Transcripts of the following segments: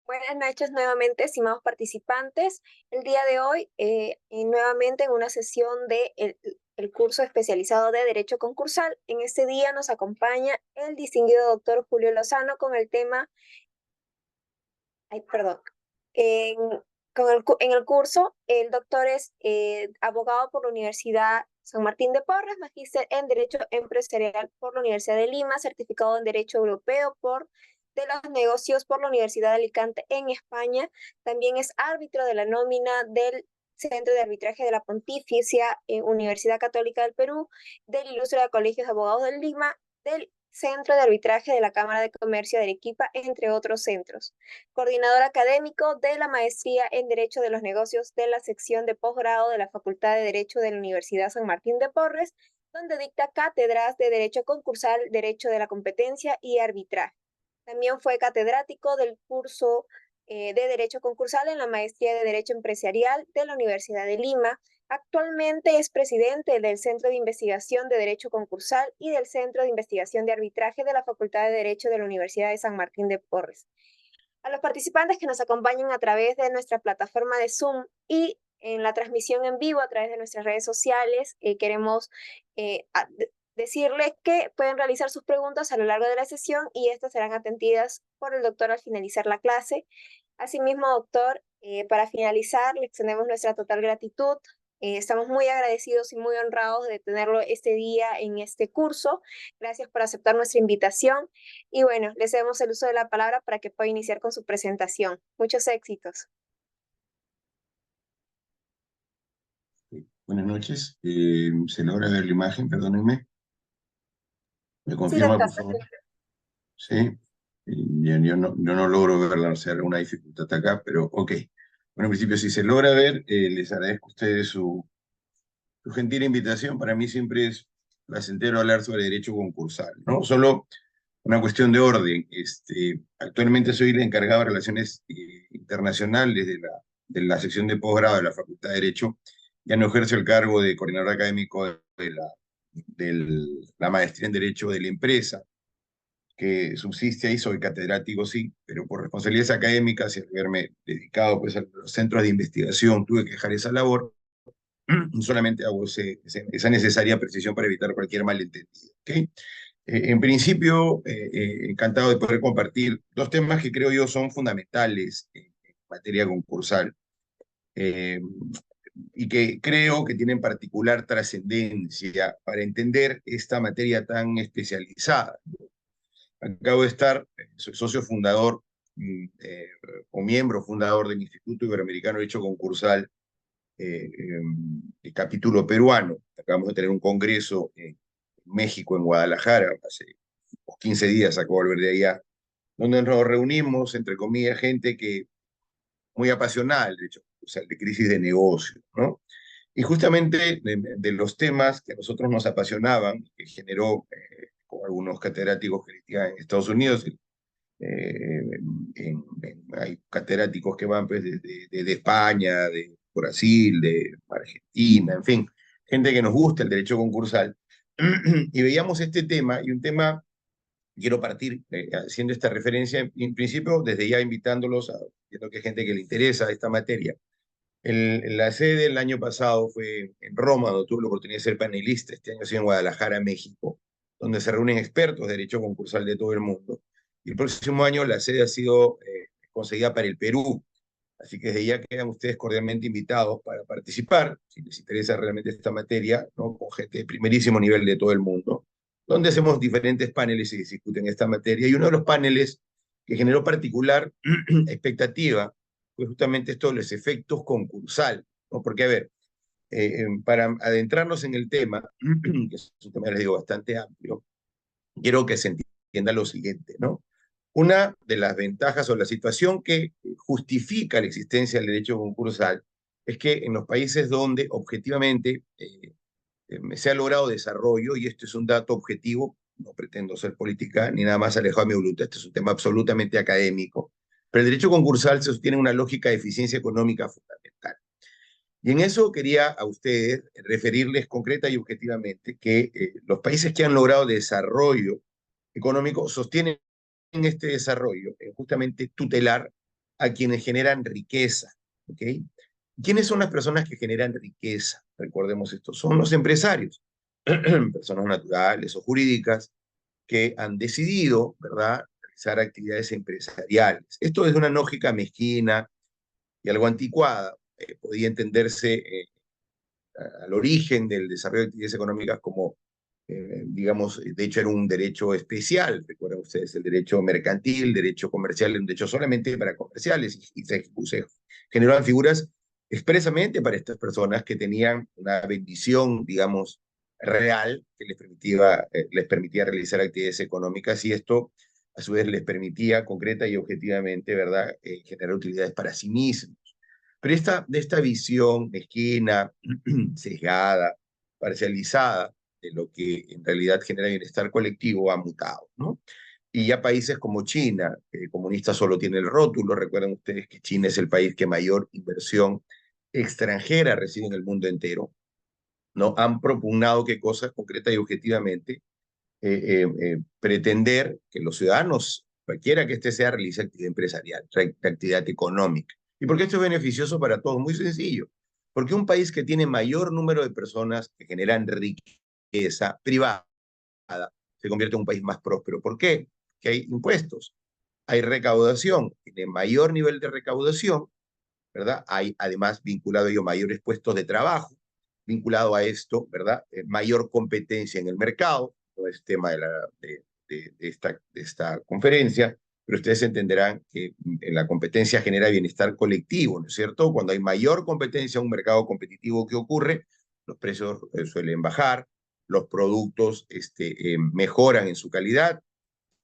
Buenas noches nuevamente, estimados participantes. El día de hoy, nuevamente en una sesión de el curso especializado de Derecho Concursal. En este día nos acompaña el distinguido doctor Julio Lozano con el tema, ay, perdón, en, en el curso, el doctor es abogado por la Universidad San Martín de Porres, magíster en Derecho Empresarial por la Universidad de Lima, certificado en Derecho Europeo por de los Negocios por la Universidad de Alicante en España. También es árbitro de la nómina del Centro de Arbitraje de la Pontificia Universidad Católica del Perú, del Ilustre de Colegios de Abogados de Lima, del Centro de Arbitraje de la Cámara de Comercio de Arequipa, entre otros centros. Coordinador académico de la Maestría en Derecho de los Negocios de la sección de posgrado de la Facultad de Derecho de la Universidad San Martín de Porres, donde dicta cátedras de Derecho Concursal, Derecho de la Competencia y Arbitraje. También fue catedrático del curso de Derecho Concursal en la Maestría de Derecho Empresarial de la Universidad de Lima. Actualmente es presidente del Centro de Investigación de Derecho Concursal y del Centro de Investigación de Arbitraje de la Facultad de Derecho de la Universidad de San Martín de Porres. A los participantes que nos acompañan a través de nuestra plataforma de Zoom y en la transmisión en vivo a través de nuestras redes sociales, queremos decirles que pueden realizar sus preguntas a lo largo de la sesión y estas serán atendidas por el doctor al finalizar la clase. Asimismo, doctor, para finalizar, le extendemos nuestra total gratitud. Estamos muy agradecidos y muy honrados de tenerlo este día en este curso. Gracias por aceptar nuestra invitación. Y bueno, le cedemos el uso de la palabra para que pueda iniciar con su presentación. Muchos éxitos. Sí. Buenas noches. ¿Se logra ver la imagen? Perdónenme. ¿Me Sí, confirma, doctor. por favor? Sí. Yo no logro verla, o sea, alguna dificultad acá, pero ok. Bueno, en principio, si se logra ver, les agradezco a ustedes su gentil invitación. Para mí siempre es placentero hablar sobre derecho concursal, ¿no? Solo una cuestión de orden. Actualmente soy el encargado de Relaciones Internacionales de la sección de posgrado de la Facultad de Derecho. Ya no ejerzo el cargo de coordinador académico de la maestría en Derecho de la empresa, que subsiste ahí. Soy catedrático, sí, pero por responsabilidades académicas y al haberme dedicado pues, a los centros de investigación, tuve que dejar esa labor. Solamente hago esa necesaria precisión para evitar cualquier malentendido. ¿Okay? En principio, encantado de poder compartir dos temas que creo yo son fundamentales en materia concursal, eh, y que creo que tienen particular trascendencia para entender esta materia tan especializada. Acabo de estar, soy socio fundador o miembro fundador del Instituto Iberoamericano de Derecho Concursal, el capítulo peruano. Acabamos de tener un congreso en México, en Guadalajara, hace 15 días, acabo de volver de allá, donde nos reunimos, entre comillas, gente que muy apasionada, de hecho, o sea, de crisis de negocio, ¿no? Y justamente de los temas que a nosotros nos apasionaban, que generó con algunos catedráticos que litigan en Estados Unidos, hay catedráticos que van pues, de España, de Brasil, de Argentina, en fin, gente que nos gusta el derecho concursal. Y veíamos este tema, y un tema, quiero partir haciendo esta referencia, en principio, desde ya invitándolos a, viendo que hay gente que le interesa esta materia. La sede del año pasado fue en Roma, donde tuve la oportunidad de ser panelista. Este año ha sido en Guadalajara, México, donde se reúnen expertos de derecho concursal de todo el mundo. Y el próximo año la sede ha sido conseguida para el Perú. Así que desde ya quedan ustedes cordialmente invitados para participar, si les interesa realmente esta materia, ¿no? Con gente de primerísimo nivel de todo el mundo, donde hacemos diferentes paneles y discuten esta materia. Y uno de los paneles que generó particular expectativa fue justamente esto de los efectos concursal, ¿no? Porque, a ver, para adentrarnos en el tema, que es un tema, les digo, bastante amplio, quiero que se entienda lo siguiente, ¿no? Una de las ventajas o la situación que justifica la existencia del derecho concursal es que en los países donde objetivamente se ha logrado desarrollo, y esto es un dato objetivo, no pretendo ser política ni nada más alejado de mi voluntad, este es un tema absolutamente académico, pero el derecho concursal se sostiene en una lógica de eficiencia económica fundamental. Y en eso quería a ustedes referirles concreta y objetivamente que los países que han logrado desarrollo económico sostienen este desarrollo justamente tutelar a quienes generan riqueza, ¿ok? ¿Quiénes son las personas que generan riqueza? Recordemos esto, son los empresarios, personas naturales o jurídicas que han decidido, ¿verdad?, realizar actividades empresariales. Esto es una lógica mezquina y algo anticuada. Podía entenderse al origen del desarrollo de actividades económicas como, digamos, de hecho era un derecho especial, recuerdan ustedes, el derecho mercantil, derecho comercial, un derecho solamente para comerciales se generaban figuras expresamente para estas personas que tenían una bendición, digamos, real que les permitía realizar actividades económicas y esto a su vez les permitía concreta y objetivamente, ¿verdad?, generar utilidades para sí mismos. Pero de esta visión mezquina, sesgada, parcializada de lo que en realidad genera bienestar colectivo ha mutado, ¿no? Y ya países como China, comunista solo tiene el rótulo, recuerden ustedes que China es el país que mayor inversión extranjera recibe en el mundo entero, ¿no? Han propugnado qué cosas concreta y objetivamente pretender que los ciudadanos, cualquiera que éste sea, realice actividad empresarial, actividad económica. ¿Y por qué esto es beneficioso para todos? Muy sencillo. Porque un país que tiene mayor número de personas que generan riqueza privada se convierte en un país más próspero. ¿Por qué? Que hay impuestos, hay recaudación, tiene mayor nivel de recaudación, ¿verdad? Hay además vinculado a ello mayores puestos de trabajo, vinculado a esto, ¿verdad? Mayor competencia en el mercado, no es tema de esta conferencia, pero ustedes entenderán que en la competencia genera bienestar colectivo, ¿no es cierto? Cuando hay mayor competencia en un mercado competitivo, ¿qué ocurre? Los precios suelen bajar, los productos mejoran en su calidad.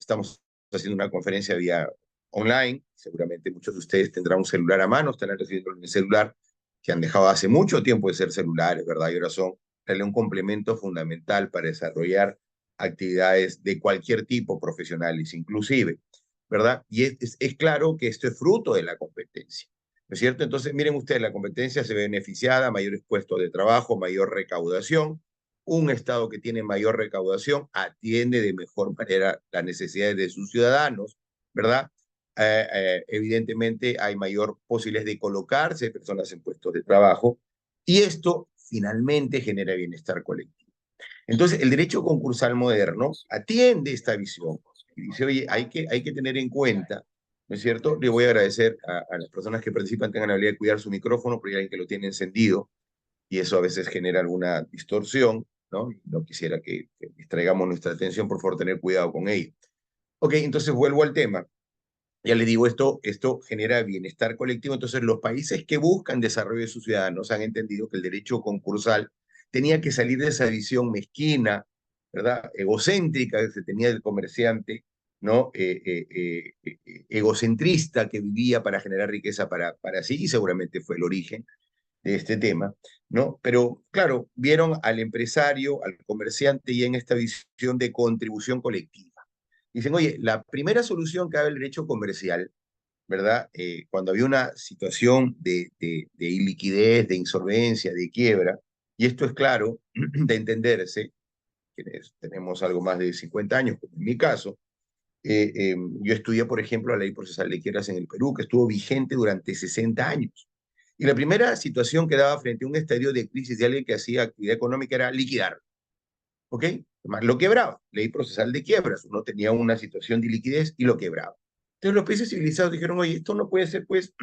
Estamos haciendo una conferencia vía online. Seguramente muchos de ustedes tendrán un celular a mano, estarán recibiendo en el celular, que han dejado hace mucho tiempo de ser celulares, ¿verdad? Y ahora son un complemento fundamental para desarrollar actividades de cualquier tipo, profesionales inclusive, ¿verdad? Y es claro que esto es fruto de la competencia, ¿no es cierto? Entonces, miren ustedes, la competencia se ve beneficiada, mayores puestos de trabajo, mayor recaudación, un Estado que tiene mayor recaudación atiende de mejor manera las necesidades de sus ciudadanos, ¿verdad? Evidentemente hay mayor posibilidad de colocarse personas en puestos de trabajo y esto finalmente genera bienestar colectivo. Entonces, el derecho concursal moderno atiende esta visión y dice, oye, hay que tener en cuenta, ¿no es cierto? Le voy a agradecer a las personas que participan, tengan la habilidad de cuidar su micrófono, porque hay alguien que lo tiene encendido y eso a veces genera alguna distorsión, ¿no? No quisiera que distraigamos nuestra atención, por favor, tener cuidado con ello. Ok, entonces vuelvo al tema. Ya le digo, esto genera bienestar colectivo, entonces los países que buscan desarrollo de sus ciudadanos han entendido que el derecho concursal tenía que salir de esa visión mezquina, ¿verdad? Egocéntrica que se tenía del comerciante, ¿no? Egocentrista que vivía para generar riqueza para sí, y seguramente fue el origen de este tema, ¿no? Pero claro, vieron al empresario, al comerciante y en esta visión de contribución colectiva. Dicen, oye, la primera solución que da el derecho comercial, ¿verdad? Cuando había una situación de iliquidez, de insolvencia, de quiebra, y esto es claro de entenderse, quienes tenemos algo más de 50 años, como en mi caso, yo estudié, por ejemplo, la ley procesal de quiebras en el Perú, que estuvo vigente durante 60 años. Y la primera situación que daba frente a un estadio de crisis de alguien que hacía actividad económica era liquidar, ¿ok? Además, lo quebraba, ley procesal de quiebras, uno tenía una situación de liquidez y lo quebraba. Entonces los países civilizados dijeron, oye, esto no puede ser, pues,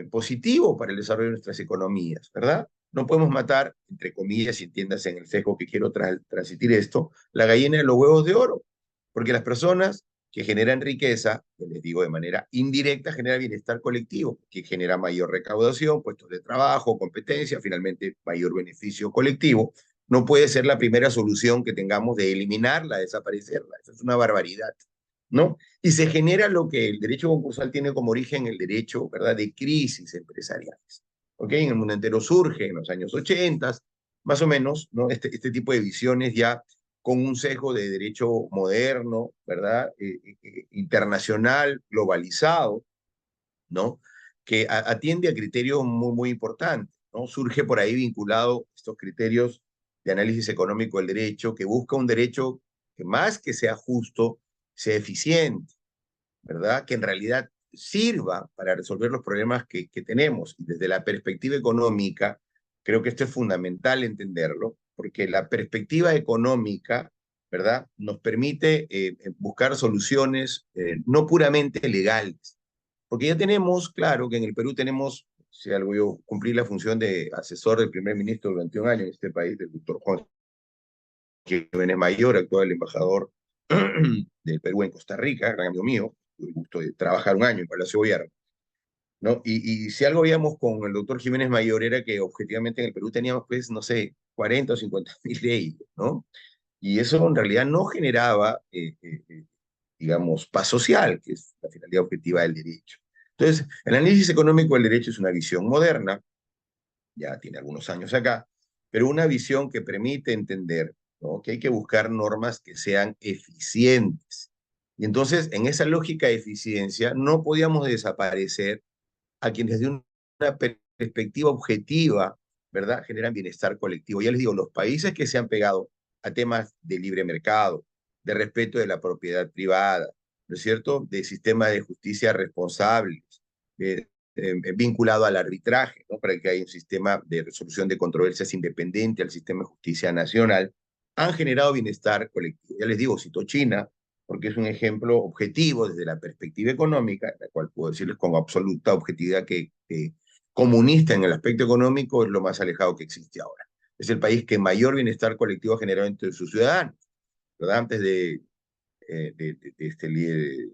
positivo para el desarrollo de nuestras economías, ¿verdad? No podemos matar, entre comillas, y entiéndase en el sesgo que quiero transmitir esto, la gallina de los huevos de oro, porque las personas que generan riqueza, que les digo de manera indirecta, genera bienestar colectivo, que genera mayor recaudación, puestos de trabajo, competencia, finalmente mayor beneficio colectivo. No puede ser la primera solución que tengamos de eliminarla, desaparecerla. Eso es una barbaridad, ¿no? Y se genera lo que el derecho concursal tiene como origen el derecho, ¿verdad?, de crisis empresariales. ¿Ok? En el mundo entero surge en los años 80, más o menos, ¿no? Este tipo de visiones ya con un sesgo de derecho moderno, ¿verdad? Internacional, globalizado, ¿no? Que atiende a criterios muy, muy importantes, ¿no? Surge por ahí vinculado estos criterios de análisis económico del derecho, que busca un derecho que más que sea justo, sea eficiente, ¿verdad? Que en realidad sirva para resolver los problemas que tenemos. Y desde la perspectiva económica, creo que esto es fundamental entenderlo, porque la perspectiva económica, ¿verdad?, nos permite buscar soluciones no puramente legales. Porque ya tenemos, claro, que en el Perú tenemos, si algo yo cumplí la función de asesor del primer ministro durante un año en este país, del doctor Juan Jiménez Mayor, actual embajador del Perú en Costa Rica, gran amigo mío, tuve el gusto de trabajar un año en Palacio de Gobierno, ¿no? Y si algo veíamos con el doctor Jiménez Mayor era que objetivamente en el Perú teníamos, pues, no sé, 40 o 50 mil leyes, ¿no? Y eso en realidad no generaba, digamos, paz social, que es la finalidad objetiva del derecho. Entonces, el análisis económico del derecho es una visión moderna, ya tiene algunos años acá, pero una visión que permite entender, ¿no?, que hay que buscar normas que sean eficientes. Y entonces, en esa lógica de eficiencia, no podíamos desaparecer a quienes desde una perspectiva objetiva, ¿verdad?, generan bienestar colectivo. Ya les digo, los países que se han pegado a temas de libre mercado, de respeto de la propiedad privada, ¿no es cierto?, de sistemas de justicia responsables, vinculado al arbitraje, ¿no?, para que haya un sistema de resolución de controversias independiente al sistema de justicia nacional, han generado bienestar colectivo. Ya les digo, cito China, porque es un ejemplo objetivo desde la perspectiva económica, la cual puedo decirles con absoluta objetividad que comunista en el aspecto económico es lo más alejado que existe ahora. Es el país que mayor bienestar colectivo ha generado entre sus ciudadanos, ¿verdad? Antes de este líder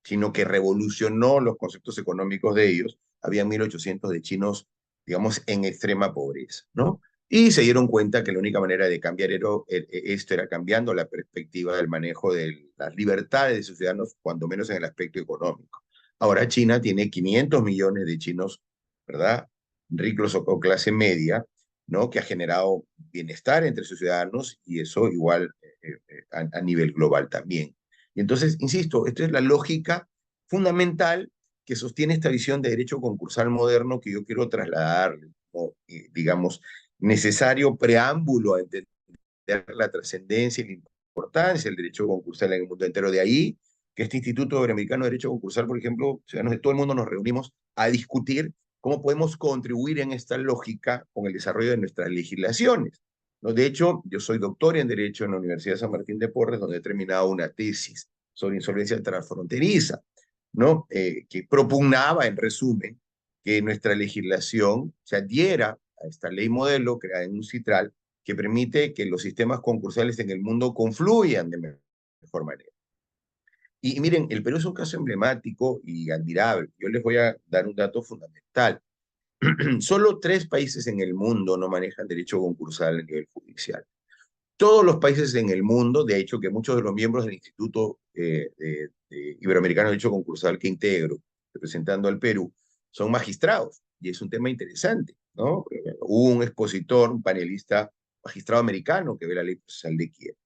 chino que revolucionó los conceptos económicos de ellos, había 1.800 de chinos, digamos, en extrema pobreza, ¿no? Y se dieron cuenta que la única manera de cambiar esto era cambiando la perspectiva del manejo de las libertades de sus ciudadanos, cuando menos en el aspecto económico. Ahora China tiene 500 millones de chinos, ¿verdad?, ricos o clase media, ¿no?, que ha generado bienestar entre sus ciudadanos y eso igual a nivel global también. Y entonces, insisto, esta es la lógica fundamental que sostiene esta visión de derecho concursal moderno que yo quiero trasladar, como, digamos, necesario preámbulo a entender la trascendencia y la importancia del derecho concursal en el mundo entero. De ahí que este Instituto Iberoamericano de Derecho Concursal, por ejemplo, ciudadanos de todo el mundo nos reunimos a discutir cómo podemos contribuir en esta lógica con el desarrollo de nuestras legislaciones, ¿no? De hecho, yo soy doctor en Derecho en la Universidad de San Martín de Porres, donde he terminado una tesis sobre insolvencia transfronteriza, ¿no? Que propugnaba, en resumen, que nuestra legislación se adhiera a esta ley modelo creada en un CITRAL que permite que los sistemas concursales en el mundo confluyan de mejor manera. Y miren, el Perú es un caso emblemático y admirable. Yo les voy a dar un dato fundamental. Solo 3 países en el mundo no manejan derecho concursal a nivel judicial. Todos los países en el mundo, de hecho, que muchos de los miembros del Instituto Iberoamericano de Derecho Concursal que integro, representando al Perú, son magistrados. Y es un tema interesante, ¿no? Hubo un expositor, un panelista magistrado americano que ve la ley procesal de quiebra.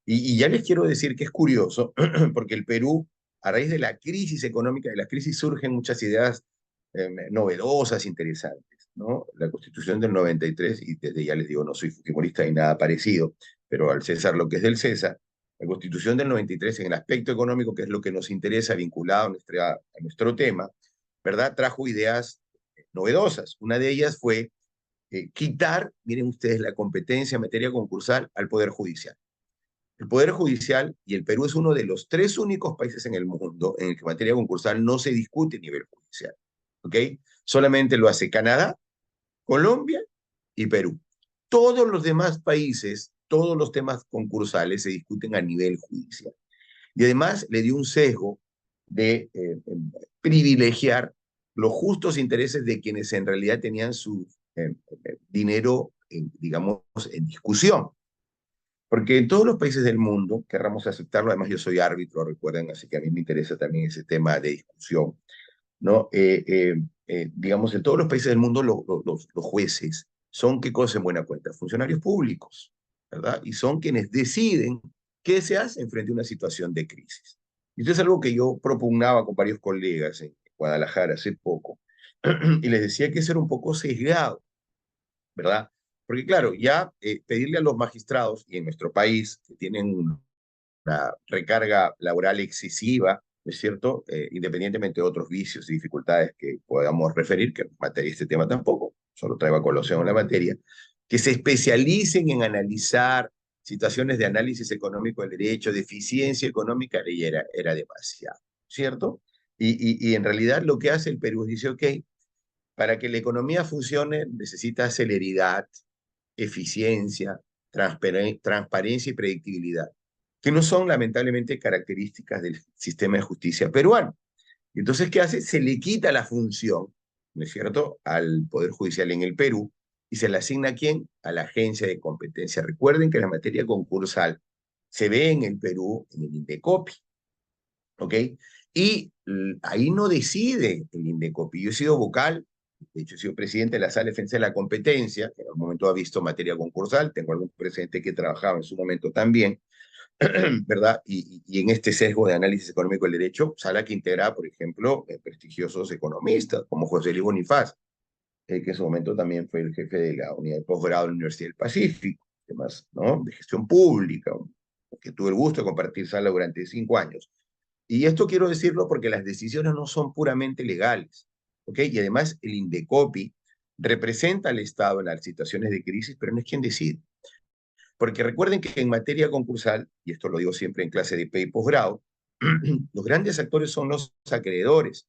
Y ya les quiero decir que es curioso, porque el Perú, a raíz de la crisis económica, de la crisis surgen muchas ideas novedosas, interesantes, ¿no? La Constitución del 93, y desde ya les digo, no soy fujimorista ni nada parecido, pero al César lo que es del César, la Constitución del 93 en el aspecto económico, que es lo que nos interesa vinculado a nuestro tema, ¿verdad?, trajo ideas novedosas. Una de ellas fue quitar, miren ustedes, la competencia en materia concursal al Poder Judicial. El Poder Judicial, y el Perú es uno de los 3 únicos países en el mundo en el que en materia concursal no se discute a nivel judicial, ¿ok? Solamente lo hace Canadá, Colombia y Perú. Todos los demás países, todos los temas concursales se discuten a nivel judicial. Y además le dio un sesgo de privilegiar los justos intereses de quienes en realidad tenían su dinero, digamos, en discusión. Porque en todos los países del mundo, querramos aceptarlo, además yo soy árbitro, recuerden, así que a mí me interesa también ese tema de discusión, ¿no? Digamos, en todos los países del mundo los jueces son, ¿qué cosa en buena cuenta? Funcionarios públicos, ¿verdad? Y son quienes deciden qué se hace frente a una situación de crisis. Y esto es algo que yo propugnaba con varios colegas en Guadalajara hace poco, y les decía que eso era un poco sesgado, ¿verdad? Porque claro, ya pedirle a los magistrados, y en nuestro país, que tienen una recarga laboral excesiva, ¿no es cierto? Independientemente de otros vicios y dificultades que podamos referir, que no materia este tema tampoco, solo traigo a colación la materia, que se especialicen en analizar situaciones de análisis económico del derecho, de eficiencia económica, y era demasiado, ¿cierto? Y en realidad lo que hace el Perú es dice, ok, para que la economía funcione necesita celeridad, eficiencia, transparencia y predictibilidad, que no son lamentablemente características del sistema de justicia peruano. Y entonces, ¿qué hace? Se le quita la función, ¿no es cierto?, al Poder Judicial en el Perú y se le asigna a quién? A la agencia de competencia. Recuerden que la materia concursal se ve en el Perú en el INDECOPI, ¿ok? Y ahí no decide el INDECOPI. Yo he sido vocal, de hecho he sido presidente de la Sala de Defensa de la Competencia, que en algún momento ha visto materia concursal, tengo algún presidente que trabajaba en su momento también, ¿verdad? Y en este sesgo de análisis económico del derecho, sala que integra, por ejemplo, prestigiosos economistas, como José Luis Bonifaz, que en su momento también fue el jefe de la unidad de posgrado de la Universidad del Pacífico, temas, ¿no?, de gestión pública, que tuve el gusto de compartir sala durante 5 años. Y esto quiero decirlo porque las decisiones no son puramente legales, ¿ok? Y además el INDECOPI representa al Estado en las situaciones de crisis, pero no es quien decide. Porque recuerden que en materia concursal, y esto lo digo siempre en clase de P y posgrado, los grandes actores son los acreedores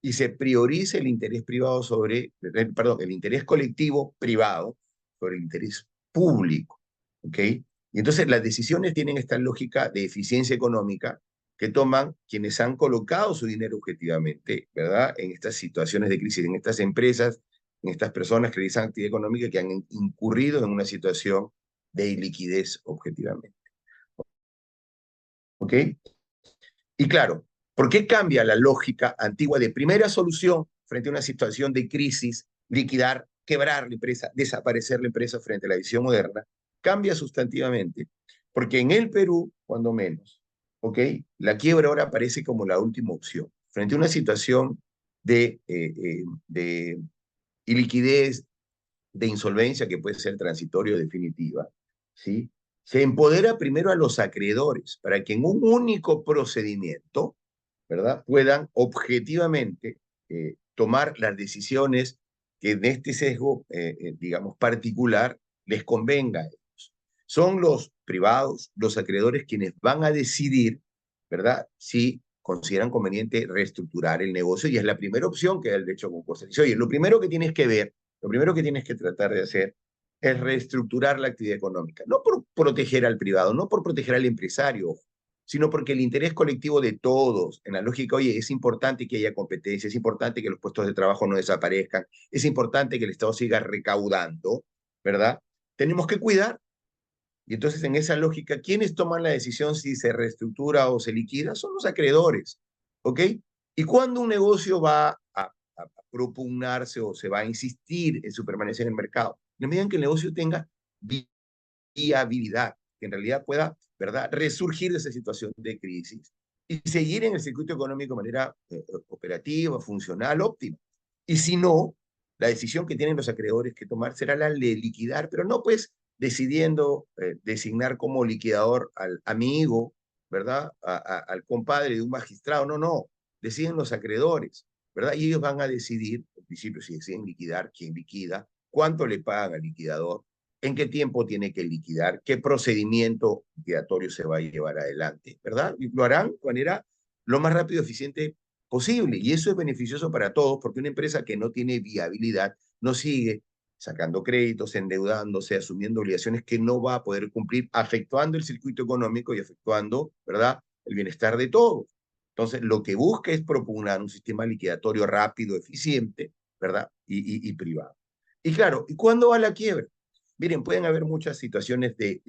y se prioriza el interés privado sobre, perdón, el interés colectivo privado sobre el interés público, ¿ok? Y entonces las decisiones tienen esta lógica de eficiencia económica que toman quienes han colocado su dinero objetivamente, ¿verdad? En estas situaciones de crisis, en estas empresas, en estas personas que realizan actividad económica que han incurrido en una situación de iliquidez objetivamente, ¿ok? Y claro, ¿por qué cambia la lógica antigua de primera solución frente a una situación de crisis, liquidar, quebrar la empresa, desaparecer la empresa frente a la visión moderna? Cambia sustantivamente, porque en el Perú, cuando menos, ¿ok? La quiebra ahora aparece como la última opción. Frente a una situación de iliquidez, de insolvencia que puede ser transitorio o definitiva, ¿sí? Se empodera primero a los acreedores para que en un único procedimiento, ¿verdad?, puedan objetivamente tomar las decisiones que en este sesgo, digamos, particular, les convenga a ellos. Son los privados, los acreedores, quienes van a decidir, ¿verdad?, si consideran conveniente reestructurar el negocio, y es la primera opción que da el derecho concursal. Dice, oye, lo primero que tienes que ver, lo primero que tienes que tratar de hacer es reestructurar la actividad económica, no por proteger al privado, no por proteger al empresario, sino porque el interés colectivo de todos, en la lógica, oye, es importante que haya competencia, es importante que los puestos de trabajo no desaparezcan, es importante que el Estado siga recaudando, ¿verdad? Tenemos que cuidar. Y entonces, en esa lógica, ¿quiénes toman la decisión si se reestructura o se liquida? Son los acreedores, ¿ok? Y cuando un negocio va a propugnarse o se va a insistir en su permanencia en el mercado, en la medida en que el negocio tenga viabilidad, que en realidad pueda, ¿verdad?, resurgir de esa situación de crisis y seguir en el circuito económico de manera operativa, funcional, óptima. Y si no, la decisión que tienen los acreedores que tomar será la de liquidar, pero no pues decidiendo designar como liquidador al amigo, ¿verdad?, al compadre de un magistrado, no, no, deciden los acreedores, ¿verdad? Y ellos van a decidir, en principio, si deciden liquidar, quién liquida, cuánto le pagan al liquidador, en qué tiempo tiene que liquidar, qué procedimiento liquidatorio se va a llevar adelante, ¿verdad? Y lo harán de manera lo más rápido y eficiente posible. Y eso es beneficioso para todos porque una empresa que no tiene viabilidad no sigue sacando créditos, endeudándose, asumiendo obligaciones que no va a poder cumplir, afectuando el circuito económico y afectuando, ¿verdad?, el bienestar de todos. Entonces, lo que busca es propugnar un sistema liquidatorio rápido, eficiente, ¿verdad?, y privado. Y claro, ¿y cuándo va la quiebra? Miren, pueden haber muchas situaciones de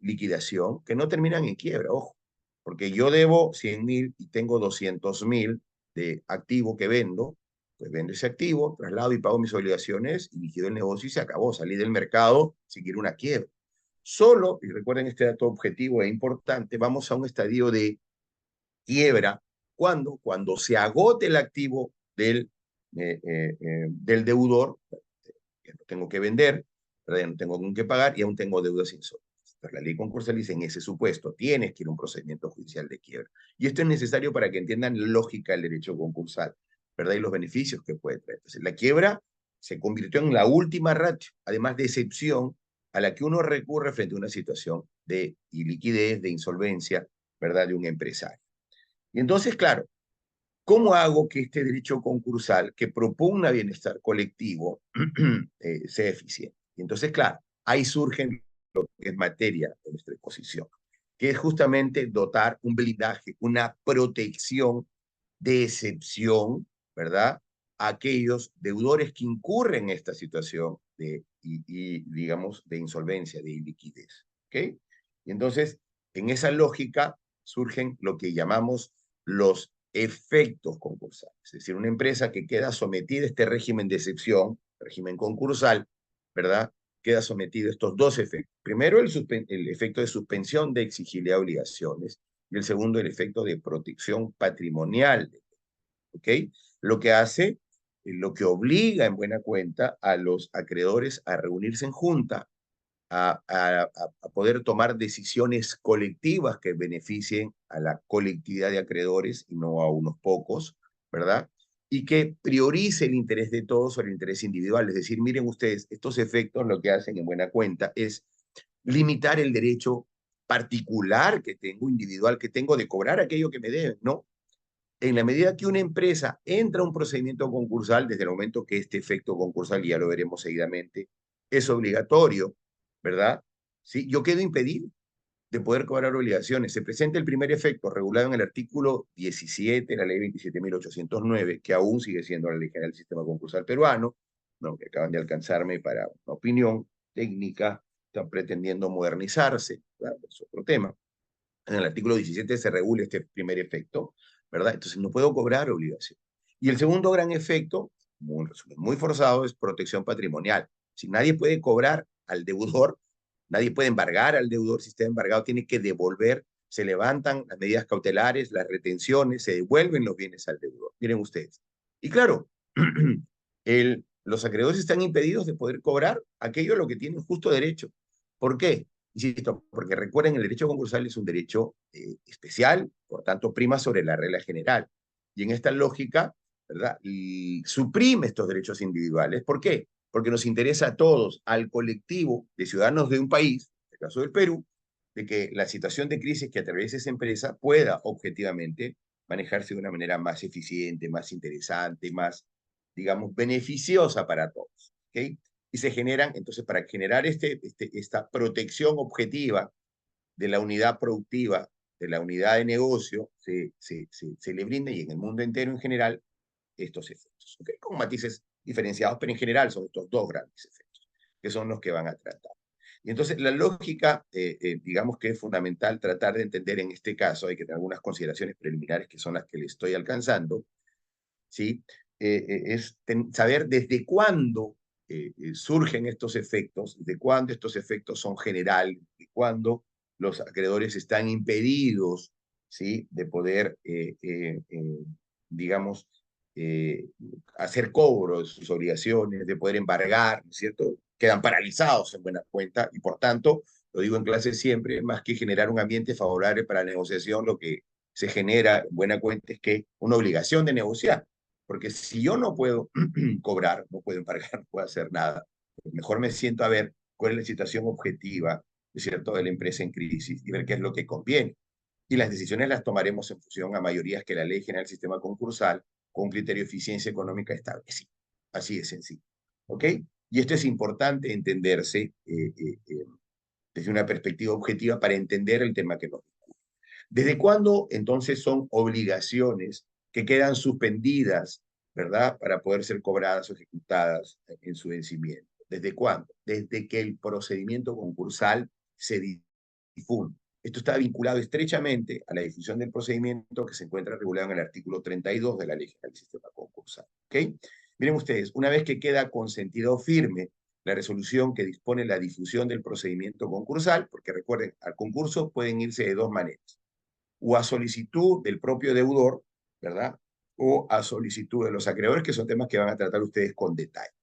liquidación que no terminan en quiebra, ojo, porque yo debo 100.000 y tengo 200.000 de activo que vendo, pues vendo ese activo, traslado y pago mis obligaciones y liquido el negocio y se acabó, salí del mercado si quiero una quiebra. Solo, y recuerden este dato objetivo e importante, vamos a un estadio de quiebra, ¿cuándo? Cuando se agote el activo del deudor, que no tengo que vender, ¿verdad?, ya no tengo con qué pagar y aún tengo deudas insolventes. Pero la ley concursal dice, en ese supuesto, tienes que ir a un procedimiento judicial de quiebra. Y esto es necesario para que entiendan la lógica del derecho concursal, ¿verdad? Y los beneficios que puede traer. Entonces, la quiebra se convirtió en la última ratio, además de excepción a la que uno recurre frente a una situación de iliquidez, de insolvencia, ¿verdad? De un empresario. Y entonces, claro, ¿cómo hago que este derecho concursal que propugna bienestar colectivo sea eficiente? Y entonces, claro, ahí surge lo que es materia de nuestra exposición, que es justamente dotar un blindaje, una protección de excepción, ¿verdad? A aquellos deudores que incurren en esta situación digamos, de insolvencia, de iliquidez. ¿Ok? Y entonces, en esa lógica surgen lo que llamamos los efectos concursales. Es decir, una empresa que queda sometida a este régimen de excepción, régimen concursal, ¿verdad? Queda sometida a estos dos efectos. Primero, el efecto de suspensión de exigibilidad de obligaciones y el segundo, el efecto de protección patrimonial. ¿Ok? Lo que hace, lo que obliga en buena cuenta a los acreedores a reunirse en junta, a poder tomar decisiones colectivas que beneficien a la colectividad de acreedores y no a unos pocos, ¿verdad? Y que priorice el interés de todos sobre el interés individual. Es decir, miren ustedes, estos efectos lo que hacen en buena cuenta es limitar el derecho particular que tengo, individual que tengo de cobrar aquello que me deben, ¿no? En la medida que una empresa entra a un procedimiento concursal, desde el momento que este efecto concursal, y ya lo veremos seguidamente, es obligatorio, ¿verdad? ¿Sí? Yo quedo impedido de poder cobrar obligaciones. Se presenta el primer efecto regulado en el artículo 17 de la ley 27.809, que aún sigue siendo la ley general del sistema concursal peruano, ¿no? Que acaban de alcanzarme para una opinión técnica, están pretendiendo modernizarse, ¿verdad? Es otro tema. En el artículo 17 se regula este primer efecto, ¿verdad? Entonces no puedo cobrar obligación. Y el segundo gran efecto, muy, muy forzado, es protección patrimonial. Si nadie puede cobrar al deudor, nadie puede embargar al deudor, si está embargado tiene que devolver, se levantan las medidas cautelares, las retenciones, se devuelven los bienes al deudor. Miren ustedes. Y claro, los acreedores están impedidos de poder cobrar aquello a lo que tienen justo derecho. ¿Por qué? Insisto, porque recuerden, el derecho concursal es un derecho especial, por tanto, prima sobre la regla general. Y en esta lógica, ¿verdad? Y suprime estos derechos individuales. ¿Por qué? Porque nos interesa a todos, al colectivo de ciudadanos de un país, en el caso del Perú, de que la situación de crisis que atraviesa esa empresa pueda objetivamente manejarse de una manera más eficiente, más interesante, más, digamos, beneficiosa para todos. ¿Ok? Y se generan, entonces, para generar esta protección objetiva de la unidad productiva, de la unidad de negocio, se le brinda, y en el mundo entero en general, estos efectos. ¿Okay? Con matices diferenciados, pero en general son estos dos grandes efectos, que son los que van a tratar. Y entonces la lógica, digamos que es fundamental tratar de entender en este caso, hay que tener algunas consideraciones preliminares que son las que le estoy alcanzando, ¿sí? Es saber desde cuándo surgen estos efectos, desde cuándo estos efectos son generales, de cuándo los acreedores están impedidos, ¿sí? De poder, digamos, eh, hacer cobro de sus obligaciones, de poder embargar, ¿no es cierto? Quedan paralizados en buena cuenta y por tanto, lo digo en clase siempre, más que generar un ambiente favorable para la negociación, lo que se genera en buena cuenta es que una obligación de negociar. Porque si yo no puedo cobrar, no puedo embargar, no puedo hacer nada, pues mejor me siento a ver cuál es la situación objetiva, ¿es cierto?, de la empresa en crisis y ver qué es lo que conviene. Y las decisiones las tomaremos en función a mayorías que la ley general del sistema concursal con un criterio de eficiencia económica establecido. Así de sencillo. ¿Ok? Y esto es importante entenderse desde una perspectiva objetiva para entender el tema que nos discute. ¿Desde cuándo entonces son obligaciones que quedan suspendidas, ¿verdad?, para poder ser cobradas o ejecutadas en su vencimiento? ¿Desde cuándo? Desde que el procedimiento concursal se difunde. Esto está vinculado estrechamente a la difusión del procedimiento que se encuentra regulado en el artículo 32 de la Ley General del Sistema Concursal. ¿Okay? Miren ustedes, una vez que queda consentido firme la resolución que dispone la difusión del procedimiento concursal, porque recuerden, al concurso pueden irse de dos maneras, o a solicitud del propio deudor, ¿verdad? O a solicitud de los acreedores, que son temas que van a tratar ustedes con detalle.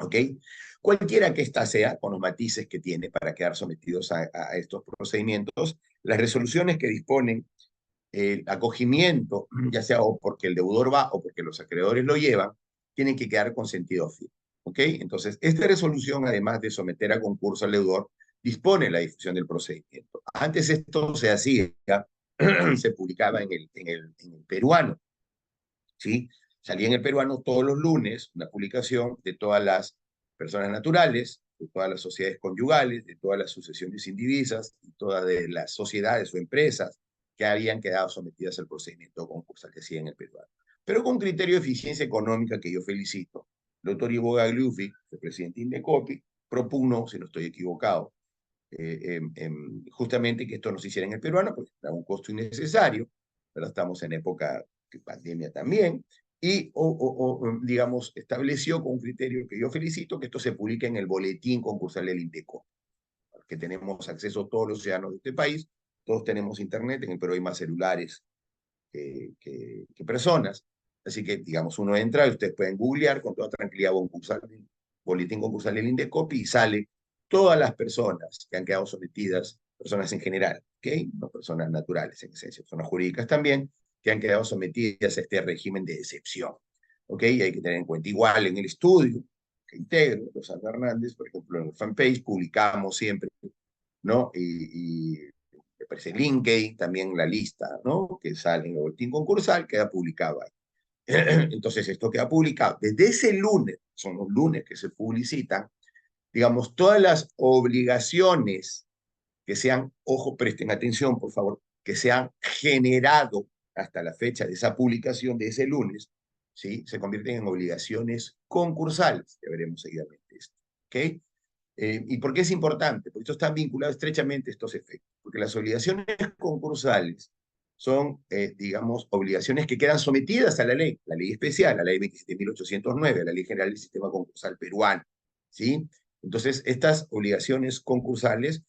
¿Ok? Cualquiera que ésta sea, con los matices que tiene para quedar sometidos a estos procedimientos, las resoluciones que disponen el acogimiento, ya sea o porque el deudor va o porque los acreedores lo llevan, tienen que quedar con sentido firme. ¿Ok? Entonces, esta resolución, además de someter a concurso al deudor, dispone la difusión del procedimiento. Antes esto se hacía, se publicaba en el peruano, ¿sí? Salía en el peruano todos los lunes una publicación de todas las personas naturales, de todas las sociedades conyugales, de todas las sucesiones indivisas y todas de las sociedades o empresas que habían quedado sometidas al procedimiento concursal que hacía en el peruano. Pero con criterio de eficiencia económica que yo felicito. El doctor Ivo Gagliuffi, el presidente de Indecopi, propugnó, si no estoy equivocado, justamente que esto no se hiciera en el peruano, porque era un costo innecesario, pero estamos en época de pandemia también, y, digamos, estableció con un criterio que yo felicito que esto se publique en el boletín concursal del INDECO, que tenemos acceso todos los ciudadanos de este país, todos tenemos internet, en el Perú hay más celulares que personas, así que, digamos, uno entra y ustedes pueden googlear con toda tranquilidad boletín concursal del INDECOPI y sale todas las personas que han quedado sometidas, personas en general, ¿ok? No personas naturales en esencia, personas jurídicas también, que han quedado sometidas a este régimen de excepción, ¿ok? Y hay que tener en cuenta igual en el estudio que integro, Rosana Hernández, por ejemplo, en el fanpage publicamos siempre, ¿no? Y me parece LinkedIn, también la lista, ¿no? Que sale en el boletín concursal, queda publicado ahí. Entonces, esto queda publicado. Desde ese lunes, son los lunes que se publicitan, digamos, todas las obligaciones que sean, ojo, presten atención, por favor, que se han generado hasta la fecha de esa publicación de ese lunes, ¿sí? Se convierten en obligaciones concursales. Ya veremos seguidamente esto, ¿ok? ¿Y por qué es importante? Porque esto está vinculado estrechamente a estos efectos. Porque las obligaciones concursales son, digamos, obligaciones que quedan sometidas a la ley especial, a la ley 27.809, a la ley general del sistema concursal peruano, ¿sí? Entonces, estas obligaciones concursales,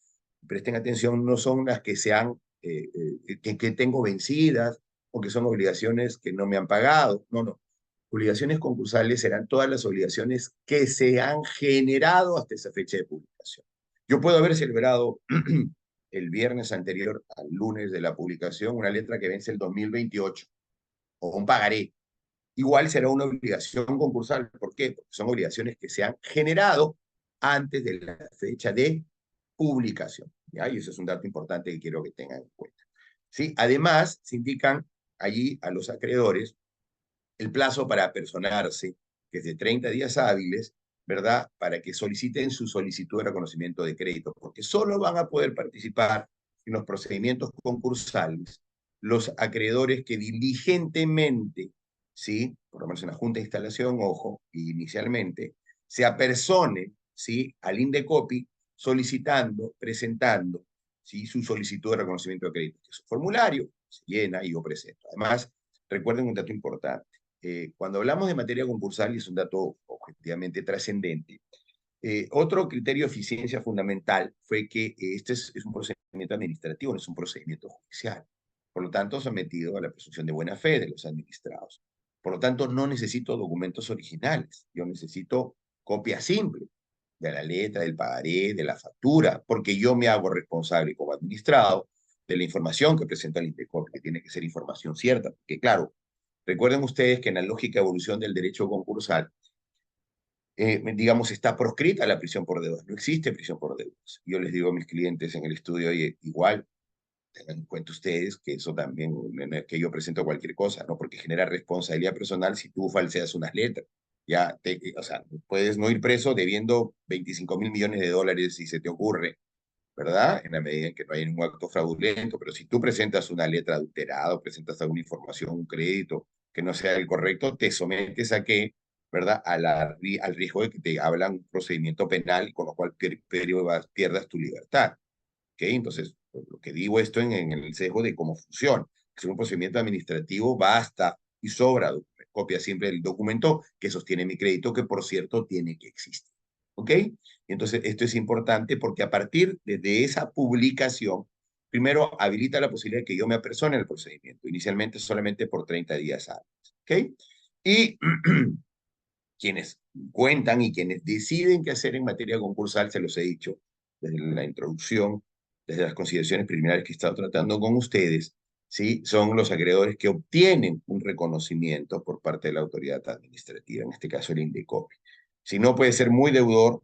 presten atención, no son las que sean, que tengo vencidas o que son obligaciones que no me han pagado, no, no. Obligaciones concursales serán todas las obligaciones que se han generado hasta esa fecha de publicación. Yo puedo haber celebrado el viernes anterior al lunes de la publicación una letra que vence el 2028 o un pagaré. Igual será una obligación concursal. ¿Por qué? Porque son obligaciones que se han generado antes de la fecha de publicación. ¿Ya? Y eso es un dato importante que quiero que tengan en cuenta. ¿Sí? Además, se indican allí a los acreedores el plazo para personarse, que es de 30 días hábiles, ¿verdad? Para que soliciten su solicitud de reconocimiento de crédito, porque solo van a poder participar en los procedimientos concursales los acreedores que diligentemente, ¿sí? Por lo menos en la Junta de Instalación, ojo, inicialmente, se apersonen, ¿sí? Al INDECOPI solicitando, presentando, ¿sí? Su solicitud de reconocimiento de crédito, que es un formulario, se llena y yo presento. Además, recuerden un dato importante cuando hablamos de materia concursal, y es un dato objetivamente trascendente, otro criterio de eficiencia fundamental fue que este es un procedimiento administrativo, no es un procedimiento judicial. Por lo tanto, sometido a la presunción de buena fe de los administrados. Por lo tanto, no necesito documentos originales. Yo necesito copia simple de la letra, del pagaré, de la factura, porque yo me hago responsable como administrado de la información que presenta el INDECOP, que tiene que ser información cierta. Porque, claro, recuerden ustedes que en la lógica de evolución del derecho concursal, digamos, está proscrita la prisión por deudas. No existe prisión por deudas. Yo les digo a mis clientes en el estudio, oye, igual, tengan en cuenta ustedes que eso también, no es que yo presento cualquier cosa, ¿no? Porque genera responsabilidad personal si tú falseas unas letras. Ya, o sea, puedes no ir preso debiendo 25.000 millones de dólares si se te ocurre, ¿verdad? En la medida en que no hay ningún acto fraudulento, pero si tú presentas una letra adulterada o presentas alguna información, un crédito que no sea el correcto, te sometes a qué, ¿verdad? Al riesgo de que te hablan un procedimiento penal, con lo cual pierdas tu libertad. ¿Ok? Entonces, pues, lo que digo esto en el sesgo de cómo funciona. Si es un procedimiento administrativo, basta y sobra copia siempre del documento que sostiene mi crédito, que por cierto tiene que existir. ¿Ok? Entonces, esto es importante porque a partir de esa publicación, primero habilita la posibilidad de que yo me apersone el procedimiento, inicialmente solamente por 30 días hábiles. ¿Ok? Y quienes cuentan y quienes deciden qué hacer en materia concursal, se los he dicho desde la introducción, desde las consideraciones preliminares que he estado tratando con ustedes, ¿sí? Son los acreedores que obtienen un reconocimiento por parte de la autoridad administrativa, en este caso el INDECOPI. Si no, puede ser muy deudor,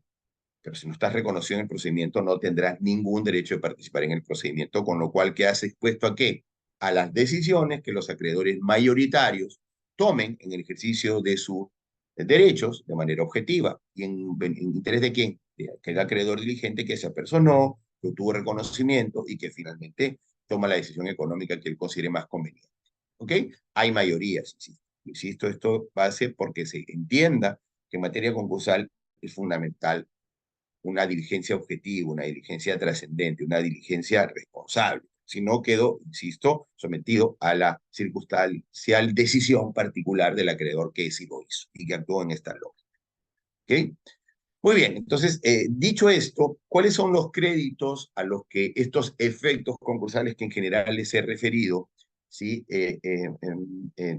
pero si no estás reconocido en el procedimiento, no tendrás ningún derecho de participar en el procedimiento, con lo cual quedas expuesto ¿a qué? A las decisiones que los acreedores mayoritarios tomen en el ejercicio de sus derechos de manera objetiva. ¿Y en interés de quién? De aquel acreedor diligente que se apersonó, que obtuvo reconocimiento y que finalmente toma la decisión económica que él considere más conveniente. ¿Ok? Hay mayorías, insisto. Insisto, esto va a ser porque se entienda que en materia concursal es fundamental una diligencia objetiva, una diligencia trascendente, una diligencia responsable. Si no, quedo, insisto, sometido a la circunstancial decisión particular del acreedor que sí lo hizo y que actuó en esta lógica. ¿Okay? Muy bien, entonces, dicho esto, ¿cuáles son los créditos a los que estos efectos concursales que en general les he referido, ¿sí?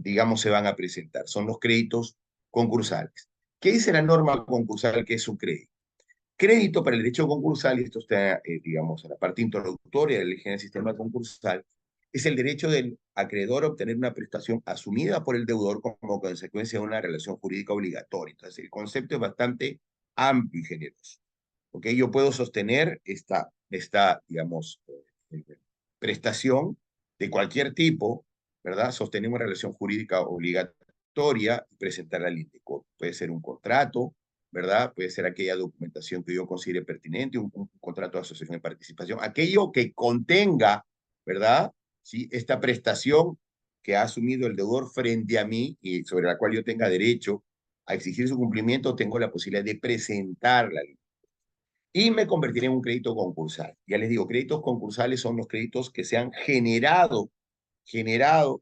Digamos, se van a presentar? Son los créditos concursales. ¿Qué dice la norma concursal que es un crédito? Crédito para el derecho concursal, y esto está, digamos, en la parte introductoria del del sistema concursal, es el derecho del acreedor a obtener una prestación asumida por el deudor como consecuencia de una relación jurídica obligatoria. Entonces, el concepto es bastante amplio y generoso. ¿Ok? Yo puedo sostener digamos, prestación de cualquier tipo, ¿verdad? Sostener una relación jurídica obligatoria y presentarla al INDECOP. Puede ser un contrato, ¿verdad? Puede ser aquella documentación que yo considere pertinente, un contrato de asociación de participación, aquello que contenga, ¿verdad? ¿Sí? Esta prestación que ha asumido el deudor frente a mí y sobre la cual yo tenga derecho a exigir su cumplimiento, tengo la posibilidad de presentarla y me convertiré en un crédito concursal. Ya les digo, créditos concursales son los créditos que se han generado,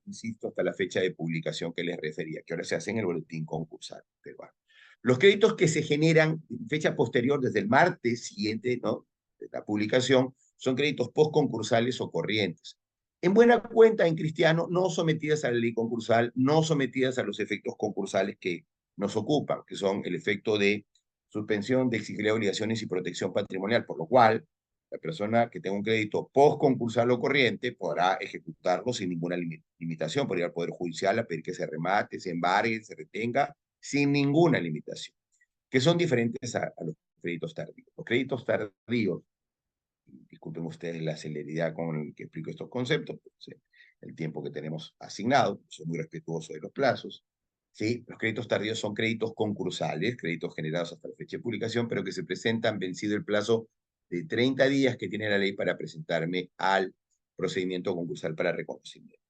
insisto, hasta la fecha de publicación que les refería, que ahora se hace en el boletín concursal peruano. Los créditos que se generan en fecha posterior, desde el martes siguiente, ¿no?, de la publicación, son créditos postconcursales o corrientes. En buena cuenta, en cristiano, no sometidas a la ley concursal, no sometidas a los efectos concursales que nos ocupan, que son el efecto de suspensión de exigibilidad de obligaciones y protección patrimonial, por lo cual la persona que tenga un crédito post-concursal o corriente podrá ejecutarlo sin ninguna limitación, podría ir al Poder Judicial a pedir que se remate, se embargue, se retenga, sin ninguna limitación, que son diferentes a los créditos tardíos. Los créditos tardíos, disculpen ustedes la celeridad con el que explico estos conceptos, pues, el tiempo que tenemos asignado, soy muy respetuoso de los plazos. ¿Sí? Los créditos tardíos son créditos concursales, créditos generados hasta la fecha de publicación, pero que se presentan vencido el plazo de 30 días que tiene la ley para presentarme al procedimiento concursal para reconocimiento.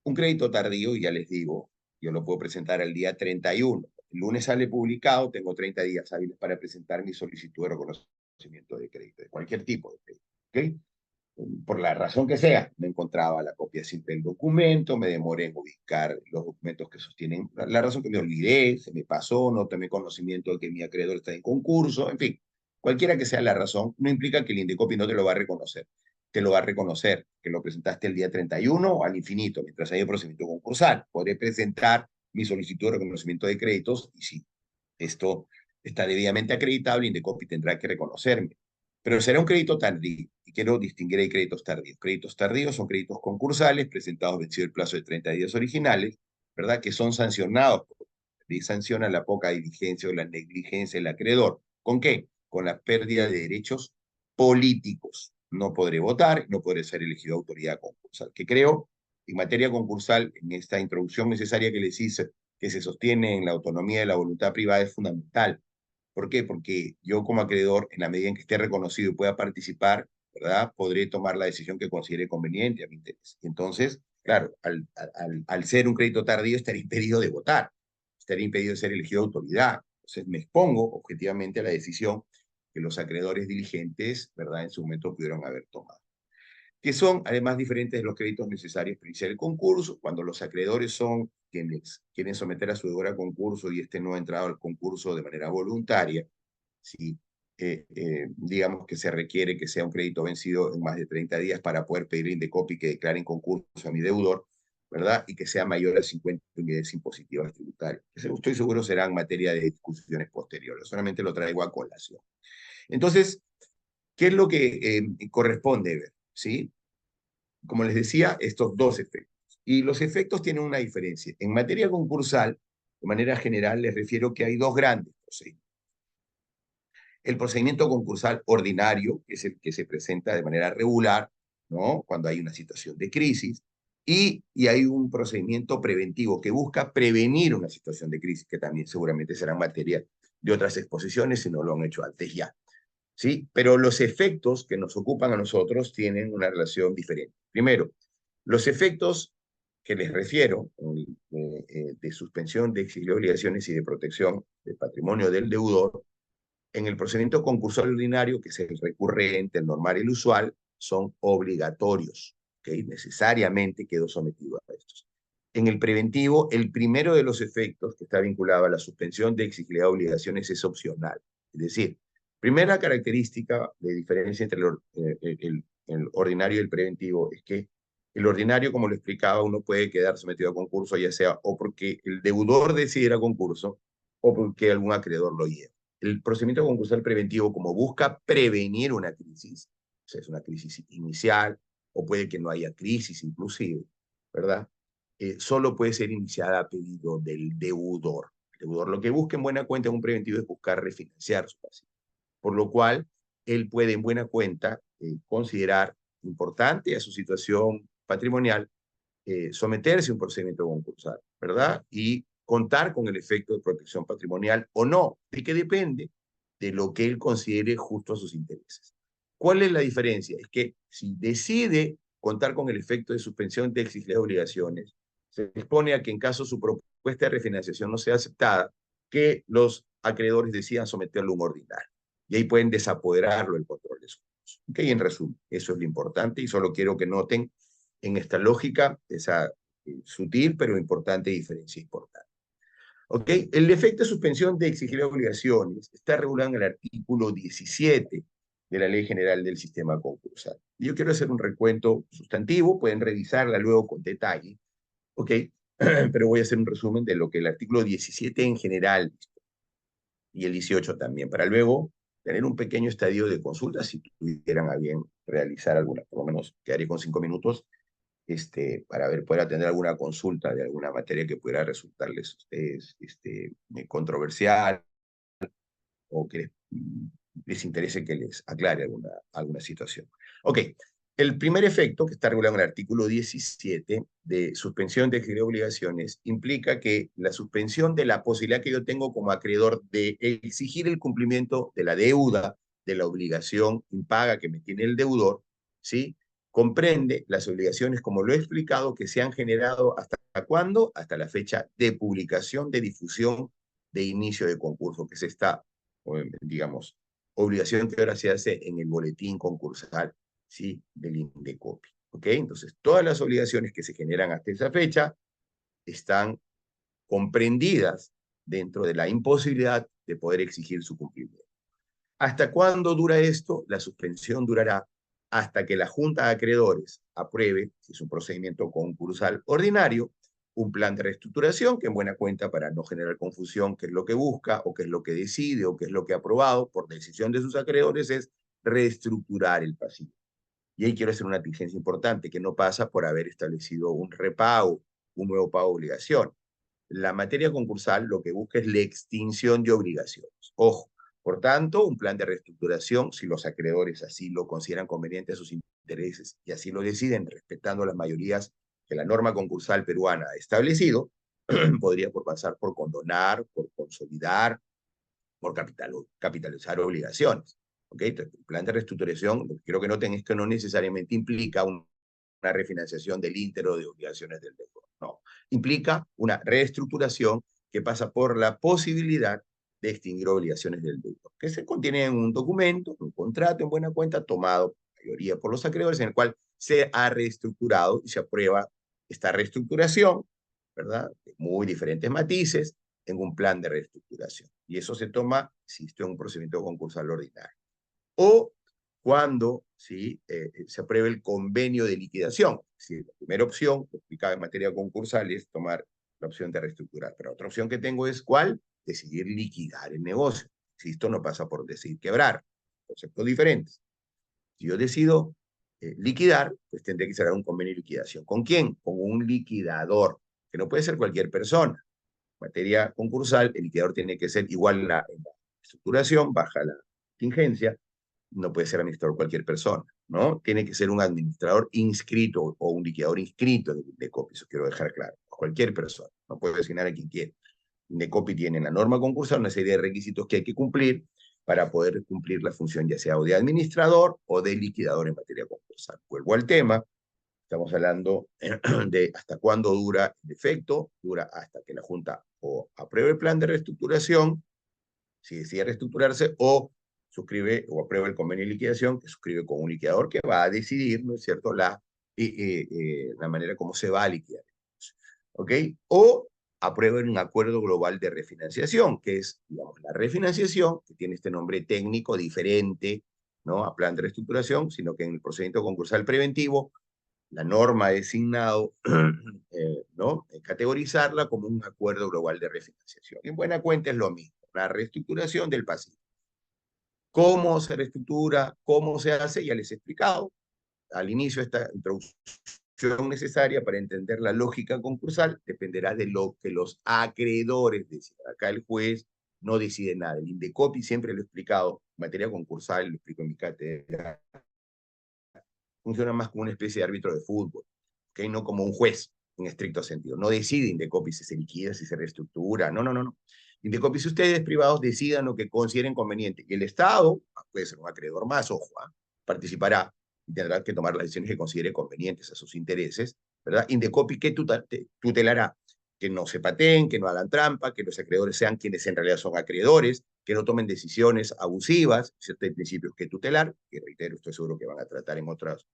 Un crédito tardío, ya les digo, yo lo puedo presentar el día 31. El lunes sale publicado, tengo 30 días hábiles para presentar mi solicitud de reconocimiento de crédito, de cualquier tipo de crédito. ¿Okay? Por la razón que sea, no encontraba la copia simple del documento, me demoré en ubicar los documentos que sostienen, la razón que me olvidé, se me pasó, no tomé conocimiento de que mi acreedor está en concurso, en fin, cualquiera que sea la razón, no implica que el Indecopi no te lo va a reconocer. Te lo va a reconocer, que lo presentaste el día 31 al infinito, mientras haya procedimiento concursal. Podré presentar mi solicitud de reconocimiento de créditos y si esto está debidamente acreditado, el Indecopi tendrá que reconocerme. Pero será un crédito tardío, y quiero distinguir ahí créditos tardíos. Créditos tardíos son créditos concursales presentados vencido el plazo de 30 días originales, ¿verdad? Que son sancionados, y sanciona la poca diligencia o la negligencia del acreedor. ¿Con qué? Con la pérdida de derechos políticos. No podré votar, no podré ser elegido autoridad concursal. Que creo, en materia concursal, en esta introducción necesaria que les hice, que se sostiene en la autonomía de la voluntad privada, es fundamental. ¿Por qué? Porque yo como acreedor, en la medida en que esté reconocido y pueda participar, ¿verdad? Podré tomar la decisión que considere conveniente a mi interés. Entonces, claro, al ser un crédito tardío, estaré impedido de votar, estaré impedido de ser elegido autoridad. Entonces, me expongo objetivamente a la decisión que los acreedores diligentes, ¿verdad?, en su momento pudieron haber tomado, que son además diferentes de los créditos necesarios para iniciar el concurso. Cuando los acreedores son quienes quieren someter a su deudor a concurso y este no ha entrado al concurso de manera voluntaria, ¿sí? Digamos que se requiere que sea un crédito vencido en más de 30 días para poder pedir Indecopi que declare en concurso a mi deudor, ¿verdad? Y que sea mayor a 50 unidades impositivas tributarias. Eso estoy seguro será en materia de discusiones posteriores, solamente lo traigo a colación. Entonces, ¿qué es lo que corresponde ver? ¿Sí? Como les decía, estos dos efectos. Y los efectos tienen una diferencia. En materia concursal, de manera general, les refiero que hay dos grandes procedimientos. El procedimiento concursal ordinario, que es el que se presenta de manera regular, ¿no? Cuando hay una situación de crisis, y hay un procedimiento preventivo que busca prevenir una situación de crisis, que también seguramente será materia de otras exposiciones si no lo han hecho antes ya. ¿Sí? Pero los efectos que nos ocupan a nosotros tienen una relación diferente. Primero, los efectos que les refiero, de suspensión de exilio de obligaciones y de protección del patrimonio del deudor, en el procedimiento concursal ordinario, que es el recurrente, el normal y el usual, son obligatorios, ¿okay? Necesariamente quedó sometido a estos. En el preventivo, el primero de los efectos que está vinculado a la suspensión de exigibilidad de obligaciones es opcional. Es decir, primera característica de diferencia entre el ordinario y el preventivo es que el ordinario, como lo explicaba, uno puede quedar sometido a concurso, ya sea o porque el deudor decide ir a concurso o porque algún acreedor lo lleva. El procedimiento concursal preventivo, como busca prevenir una crisis, o sea, es una crisis inicial, o puede que no haya crisis inclusive, ¿verdad? Solo puede ser iniciada a pedido del deudor. El deudor lo que busca en buena cuenta en un preventivo es buscar refinanciar su pasivo. Por lo cual, él puede en buena cuenta considerar importante a su situación patrimonial someterse a un procedimiento concursal, ¿verdad? Y contar con el efecto de protección patrimonial o no, de que depende de lo que él considere justo a sus intereses. ¿Cuál es la diferencia? Es que si decide contar con el efecto de suspensión de exigibilidad de obligaciones, se expone a que en caso su propuesta de refinanciación no sea aceptada, que los acreedores decidan someterlo a un ordinario. Y ahí pueden desapoderarlo del control de su uso. ¿Ok? En resumen, eso es lo importante y solo quiero que noten en esta lógica, esa sutil pero importante diferencia importante. ¿Ok? El efecto de suspensión de exigir obligaciones está regulado en el artículo 17 de la Ley General del Sistema Concursal. Yo quiero hacer un recuento sustantivo, pueden revisarla luego con detalle, ¿ok? Pero voy a hacer un resumen de lo que el artículo 17 en general y el 18 también, para luego tener un pequeño estadio de consulta si tuvieran a bien realizar alguna, por lo menos quedaré con 5 minutos para ver, poder atender alguna consulta de alguna materia que pudiera resultarles a ustedes controversial o que les interese que les aclare alguna situación. Ok, el primer efecto que está regulado en el artículo 17 de suspensión de exigibilidad de obligaciones implica que la suspensión de la posibilidad que yo tengo como acreedor de exigir el cumplimiento de la deuda, de la obligación impaga que me tiene el deudor, ¿sí? Comprende las obligaciones, como lo he explicado, que se han generado hasta cuándo, hasta la fecha de publicación, de difusión, de inicio de concurso, que es esta, digamos, obligación que ahora se hace en el boletín concursal, ¿sí? Del INDECOPI. ¿Ok? Entonces, todas las obligaciones que se generan hasta esa fecha están comprendidas dentro de la imposibilidad de poder exigir su cumplimiento. ¿Hasta cuándo dura esto? La suspensión durará hasta que la Junta de Acreedores apruebe, si es un procedimiento concursal ordinario, un plan de reestructuración que en buena cuenta, para no generar confusión, qué es lo que busca o qué es lo que decide o qué es lo que ha aprobado por decisión de sus acreedores, es reestructurar el pasivo. Y ahí quiero hacer una diligencia importante, que no pasa por haber establecido un repago, un nuevo pago de obligación. La materia concursal lo que busca es la extinción de obligaciones. Ojo, por tanto, un plan de reestructuración, si los acreedores así lo consideran conveniente a sus intereses y así lo deciden, respetando las mayorías que la norma concursal peruana ha establecido, podría pasar por condonar, por consolidar, por capitalizar obligaciones. ¿Ok? Entonces, el plan de reestructuración, lo que quiero que noten es que no necesariamente implica una refinanciación del íntegro de obligaciones del deudor. No, implica una reestructuración que pasa por la posibilidad de extinguir obligaciones del deudor, que se contiene en un documento, un contrato en buena cuenta tomado mayoría por los acreedores, en el cual se ha reestructurado y se aprueba esta reestructuración, ¿verdad? De muy diferentes matices, en un plan de reestructuración. Y eso se toma, insisto, en un procedimiento concursal ordinario. O cuando ¿sí? Se apruebe el convenio de liquidación. Sí, la primera opción, explicada en materia concursal, es tomar la opción de reestructurar. Pero otra opción que tengo es ¿cuál? Decidir liquidar el negocio. Si esto no pasa por decidir quebrar, conceptos diferentes. Si yo decido liquidar, pues tendré que cerrar un convenio de liquidación. ¿Con quién? Con un liquidador, que no puede ser cualquier persona. En materia concursal, el liquidador tiene que ser igual en la estructuración, baja la contingencia, no puede ser administrador cualquier persona, ¿no? Tiene que ser un administrador inscrito o un liquidador inscrito de COPI, eso quiero dejar claro, cualquier persona, no puede designar a quien quiera. Indecopi tiene en la norma concursal una serie de requisitos que hay que cumplir para poder cumplir la función ya sea o de administrador o de liquidador en materia concursal. Vuelvo al tema, estamos hablando de hasta cuándo dura el efecto, dura hasta que la Junta o apruebe el plan de reestructuración, si decide reestructurarse, o suscribe o aprueba el convenio de liquidación, que suscribe con un liquidador que va a decidir, ¿no es cierto?, la manera como se va a liquidar. ¿Ok? O aprueben un acuerdo global de refinanciación, que es, digamos, la refinanciación, que tiene este nombre técnico diferente, ¿no?, a plan de reestructuración, sino que en el procedimiento concursal preventivo, la norma ha designado, ¿no?, categorizarla como un acuerdo global de refinanciación. En buena cuenta es lo mismo, la reestructuración del pasivo. ¿Cómo se reestructura? ¿Cómo se hace? Ya les he explicado al inicio esta introducción necesaria para entender la lógica concursal dependerá de lo que los acreedores decidan. Acá el juez no decide nada. El Indecopi, siempre lo he explicado, en materia concursal, lo explico en mi cátedra, funciona más como una especie de árbitro de fútbol, ¿okay? No como un juez en estricto sentido. No decide Indecopi si se liquida, si se reestructura, no, no, no, no. Indecopi, si ustedes privados decidan lo que consideren conveniente, y el Estado, puede ser un acreedor más, ojo, participará y tendrá que tomar las decisiones que considere convenientes a sus intereses, ¿verdad? Indecopi, ¿qué tutelará? Que no se pateen, que no hagan trampa, que los acreedores sean quienes en realidad son acreedores, que no tomen decisiones abusivas, ciertos principios que tutelar, que reitero, estoy seguro que van a tratar en otras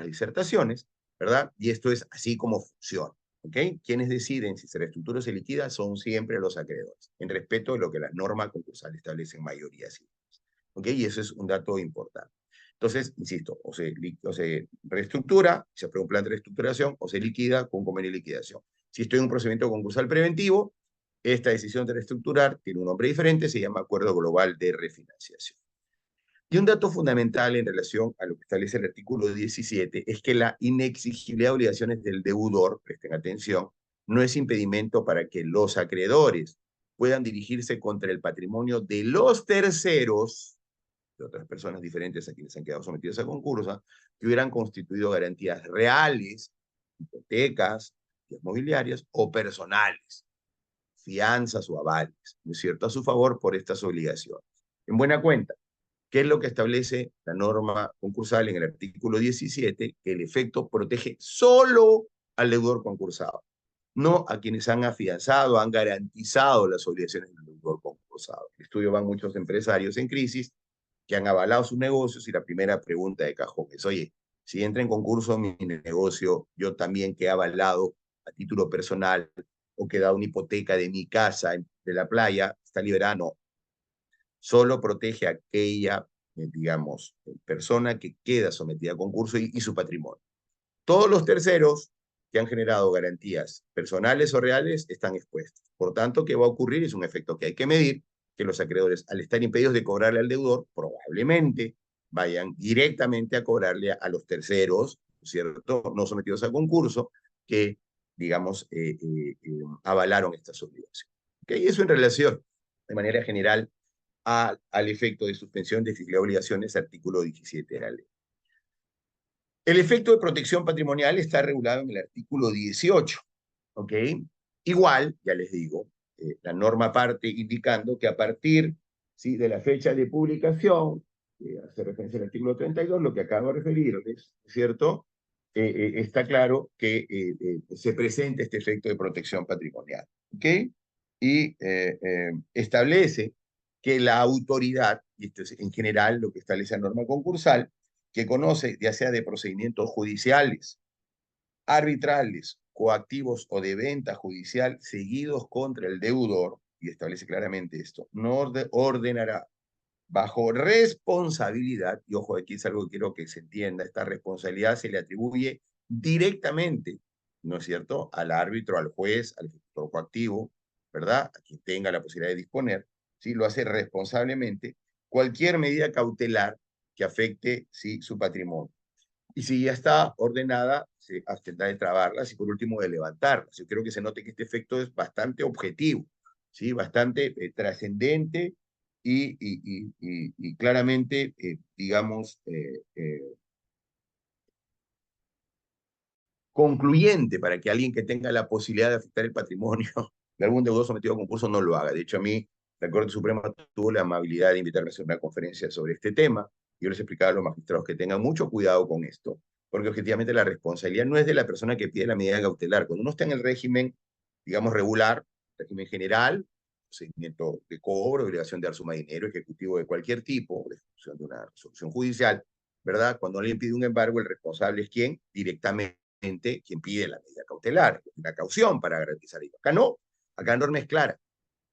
disertaciones, ¿verdad? Y esto es así como funciona, ¿ok? Quienes deciden si se reestructura o se liquida son siempre los acreedores, en respeto de lo que las normas concursales establecen mayoría, sí, ¿ok? Y eso es un dato importante. Entonces, insisto, o se reestructura, se aprueba un plan de reestructuración, o se liquida con un convenio de liquidación. Si estoy en un procedimiento concursal preventivo, esta decisión de reestructurar tiene un nombre diferente, se llama Acuerdo Global de Refinanciación. Y un dato fundamental en relación a lo que establece el artículo 17 es que la inexigibilidad de obligaciones del deudor, presten atención, no es impedimento para que los acreedores puedan dirigirse contra el patrimonio de los terceros, de otras personas diferentes a quienes han quedado sometidos a concurso, que hubieran constituido garantías reales, hipotecas, mobiliarias o personales, fianzas o avales, ¿no es cierto?, a su favor por estas obligaciones. En buena cuenta, ¿qué es lo que establece la norma concursal en el artículo 17? Que el efecto protege solo al deudor concursado, no a quienes han afianzado, han garantizado las obligaciones del deudor concursado. En el estudio van muchos empresarios en crisis que han avalado sus negocios y la primera pregunta de cajón es, oye, si entra en concurso mi negocio, yo también que he avalado a título personal o que he dado una hipoteca de mi casa de la playa, ¿está liberada? No, solo protege a aquella, digamos, persona que queda sometida a concurso y su patrimonio. Todos los terceros que han generado garantías personales o reales están expuestos. Por tanto, ¿qué va a ocurrir? Es un efecto que hay que medir, que los acreedores, al estar impedidos de cobrarle al deudor, probablemente vayan directamente a cobrarle a los terceros, ¿cierto?, no sometidos a concurso, que, digamos, avalaron estas obligaciones. ¿Okay? Eso en relación, de manera general, al efecto de suspensión de fiscalidad de obligaciones, artículo 17 de la ley. El efecto de protección patrimonial está regulado en el artículo 18, ¿ok? Igual, ya les digo, la norma parte indicando que a partir, ¿sí?, de la fecha de publicación, hace referencia al artículo 32, lo que acabo de referirles, ¿cierto? Está claro que se presenta este efecto de protección patrimonial, ¿ok? Y establece que la autoridad, y esto es en general lo que establece la norma concursal, que conoce, ya sea de procedimientos judiciales, arbitrales, coactivos o de venta judicial seguidos contra el deudor, y establece claramente esto, no ordenará bajo responsabilidad, y ojo, aquí es algo que quiero que se entienda, esta responsabilidad se le atribuye directamente, ¿no es cierto?, al árbitro, al juez, al ejecutor coactivo, ¿verdad?, a quien tenga la posibilidad de disponer, ¿sí?, lo hace responsablemente, cualquier medida cautelar que afecte, ¿sí?, su patrimonio. Y si ya está ordenada, se abstendrá de trabarlas y por último de levantarlas. Yo creo que se note que este efecto es bastante objetivo, ¿sí? Bastante trascendente y claramente, digamos, concluyente para que alguien que tenga la posibilidad de afectar el patrimonio de algún deudor sometido a concurso no lo haga. De hecho, a mí la Corte Suprema tuvo la amabilidad de invitarme a hacer una conferencia sobre este tema. Yo les explicaba a los magistrados que tengan mucho cuidado con esto, porque objetivamente la responsabilidad no es de la persona que pide la medida cautelar. Cuando uno está en el régimen, digamos, regular, régimen general, procedimiento de cobro, obligación de dar suma de dinero, ejecutivo de cualquier tipo, de ejecución de una resolución judicial, ¿verdad? Cuando alguien pide un embargo, el responsable es quién, directamente quien pide la medida cautelar, la caución para garantizar ello. Acá no, acá la norma es clara.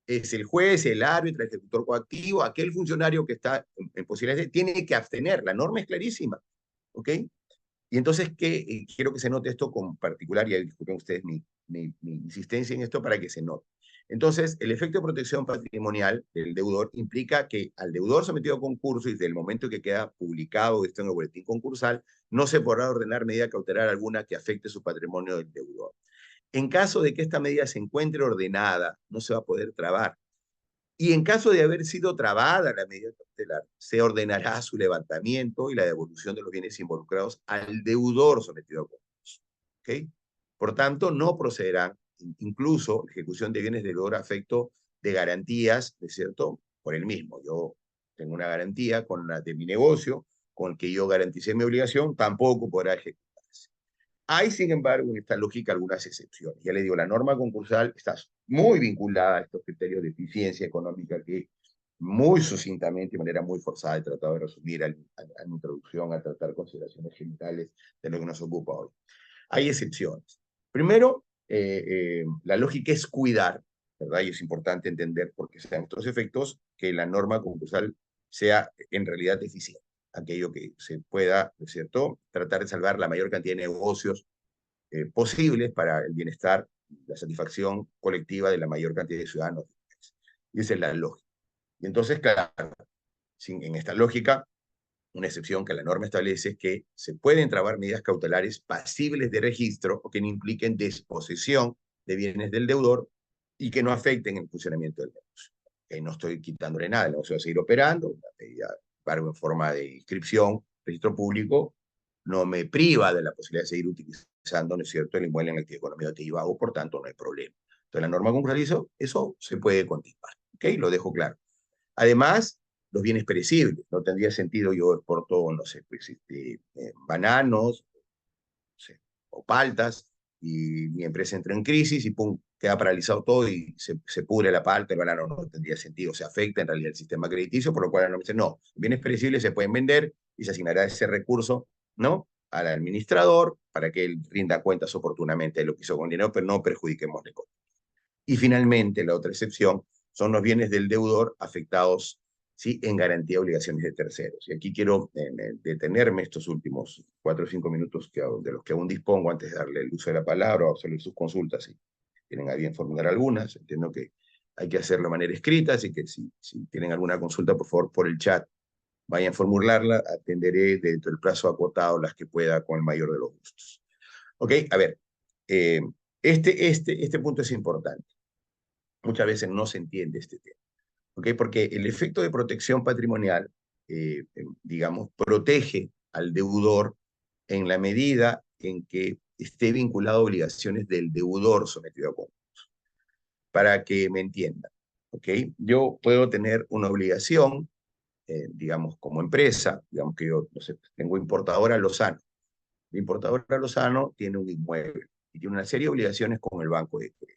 Es el juez, el árbitro, el ejecutor coactivo, aquel funcionario que está en posibilidades, tiene que abstener. La norma es clarísima, ¿ok? Y entonces, quiero que se note esto con particular, y disculpen ustedes mi insistencia en esto para que se note. Entonces, el efecto de protección patrimonial del deudor implica que al deudor sometido a concurso y desde el momento que queda publicado esto en el boletín concursal, no se podrá ordenar medida cautelar alguna que afecte su patrimonio del deudor. En caso de que esta medida se encuentre ordenada, no se va a poder trabar. Y en caso de haber sido trabada la medida cautelar, se ordenará su levantamiento y la devolución de los bienes involucrados al deudor sometido a concurso. ¿Okay? Por tanto, no procederán incluso la ejecución de bienes de deudor a efecto de garantías, ¿de cierto?, por el mismo. Yo tengo una garantía con la de mi negocio, con el que yo garanticé mi obligación, tampoco podrá ejecutarse. Hay, sin embargo, en esta lógica algunas excepciones. Ya le digo, la norma concursal está muy vinculada a estos criterios de eficiencia económica que muy sucintamente, de manera muy forzada, he tratado de resumir a mi introducción, a tratar consideraciones generales de lo que nos ocupa hoy. Hay excepciones. Primero, la lógica es cuidar, ¿verdad? Y es importante entender por qué se dan estos efectos, que la norma concursal sea en realidad eficiente, aquello que se pueda, ¿no es cierto?, tratar de salvar la mayor cantidad de negocios posibles para el bienestar, la satisfacción colectiva de la mayor cantidad de ciudadanos. Y esa es la lógica. Y entonces, claro, en esta lógica, una excepción que la norma establece es que se pueden trabar medidas cautelares pasibles de registro o que no impliquen disposición de bienes del deudor y que no afecten el funcionamiento del negocio. No estoy quitándole nada, el negocio va a seguir operando, una medida en forma de inscripción, registro público, no me priva de la posibilidad de seguir utilizando, ¿no es cierto?, el inmueble en el que economía yo hago, por tanto no hay problema. Entonces la norma concreta, eso se puede continuar, ¿ok? Lo dejo claro. Además, los bienes perecibles. No tendría sentido yo exporto, no sé, pues, bananos, no sé, o paltas, y mi empresa entra en crisis y pum, queda paralizado todo y se pudre la palta, el banano no tendría sentido, se afecta en realidad el sistema crediticio, por lo cual no me dice, no, bienes perecibles se pueden vender y se asignará ese recurso, ¿no?, al administrador para que él rinda cuentas oportunamente de lo que hizo con dinero, pero no perjudiquemos la economía. Y finalmente, la otra excepción son los bienes del deudor afectados, ¿sí?, en garantía de obligaciones de terceros. Y aquí quiero detenerme estos últimos 4 o 5 minutos de los que aún dispongo antes de darle el uso de la palabra o hacerle sus consultas, si tienen a bien formular algunas. Entiendo que hay que hacerlo de manera escrita, así que si tienen alguna consulta, por favor, por el chat, vayan a formularla, atenderé dentro del plazo acotado las que pueda con el mayor de los gustos. Ok, a ver, eh, este punto es importante. Muchas veces no se entiende este tema, ¿ok? Porque el efecto de protección patrimonial, digamos, protege al deudor en la medida en que esté vinculado a obligaciones del deudor sometido a concurso. Para que me entiendan, ¿ok? Yo puedo tener una obligación, digamos, como empresa, digamos que yo, no sé, tengo importadora Lozano. La importadora Lozano tiene un inmueble y tiene una serie de obligaciones con el Banco de Crédito.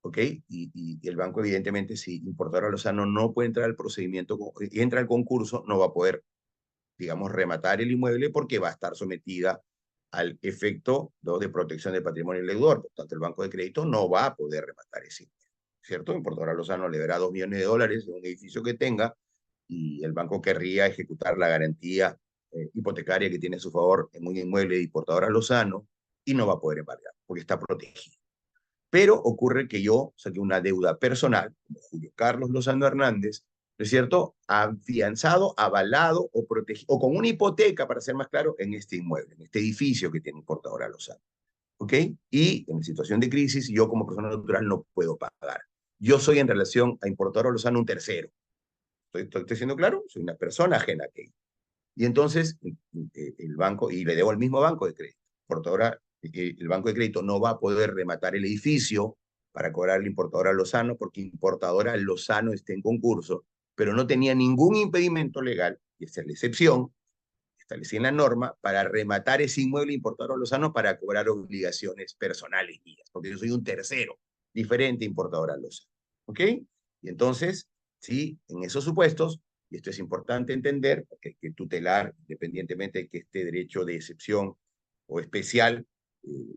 ¿Ok? Y el banco, evidentemente, si importadora Lozano no puede entrar al procedimiento y entra al concurso, no va a poder, digamos, rematar el inmueble porque va a estar sometida al efecto, ¿no?, de protección del patrimonio del deudor. Por tanto, el banco de crédito no va a poder rematar ese inmueble, ¿cierto? Importadora Lozano le dará $2 millones de un edificio que tenga y el banco querría ejecutar la garantía hipotecaria que tiene a su favor en un inmueble de importadora Lozano y no va a poder embargar porque está protegido. Pero ocurre que yo saqué una deuda personal, como Julio Carlos Lozano Hernández, ¿no es cierto? Afianzado, avalado o protegido, o con una hipoteca, para ser más claro, en este inmueble, en este edificio que tiene importadora Lozano. ¿Ok? Y en situación de crisis, yo como persona natural no puedo pagar. Yo soy en relación a importadora Lozano un tercero. ¿Estoy siendo claro? Soy una persona ajena a aquello. Y entonces el banco, y le debo al mismo banco de crédito, importadora, el banco de crédito no va a poder rematar el edificio para cobrar la importadora Lozano, porque importadora Lozano está en concurso, pero no tenía ningún impedimento legal, y esta es la excepción, establecida en la norma, para rematar ese inmueble importadora Lozano para cobrar obligaciones personales mías, porque yo soy un tercero, diferente a importadora Lozano. ¿Ok? Y entonces, sí, en esos supuestos, y esto es importante entender, porque hay que tutelar, independientemente de que este derecho de excepción o especial, eh,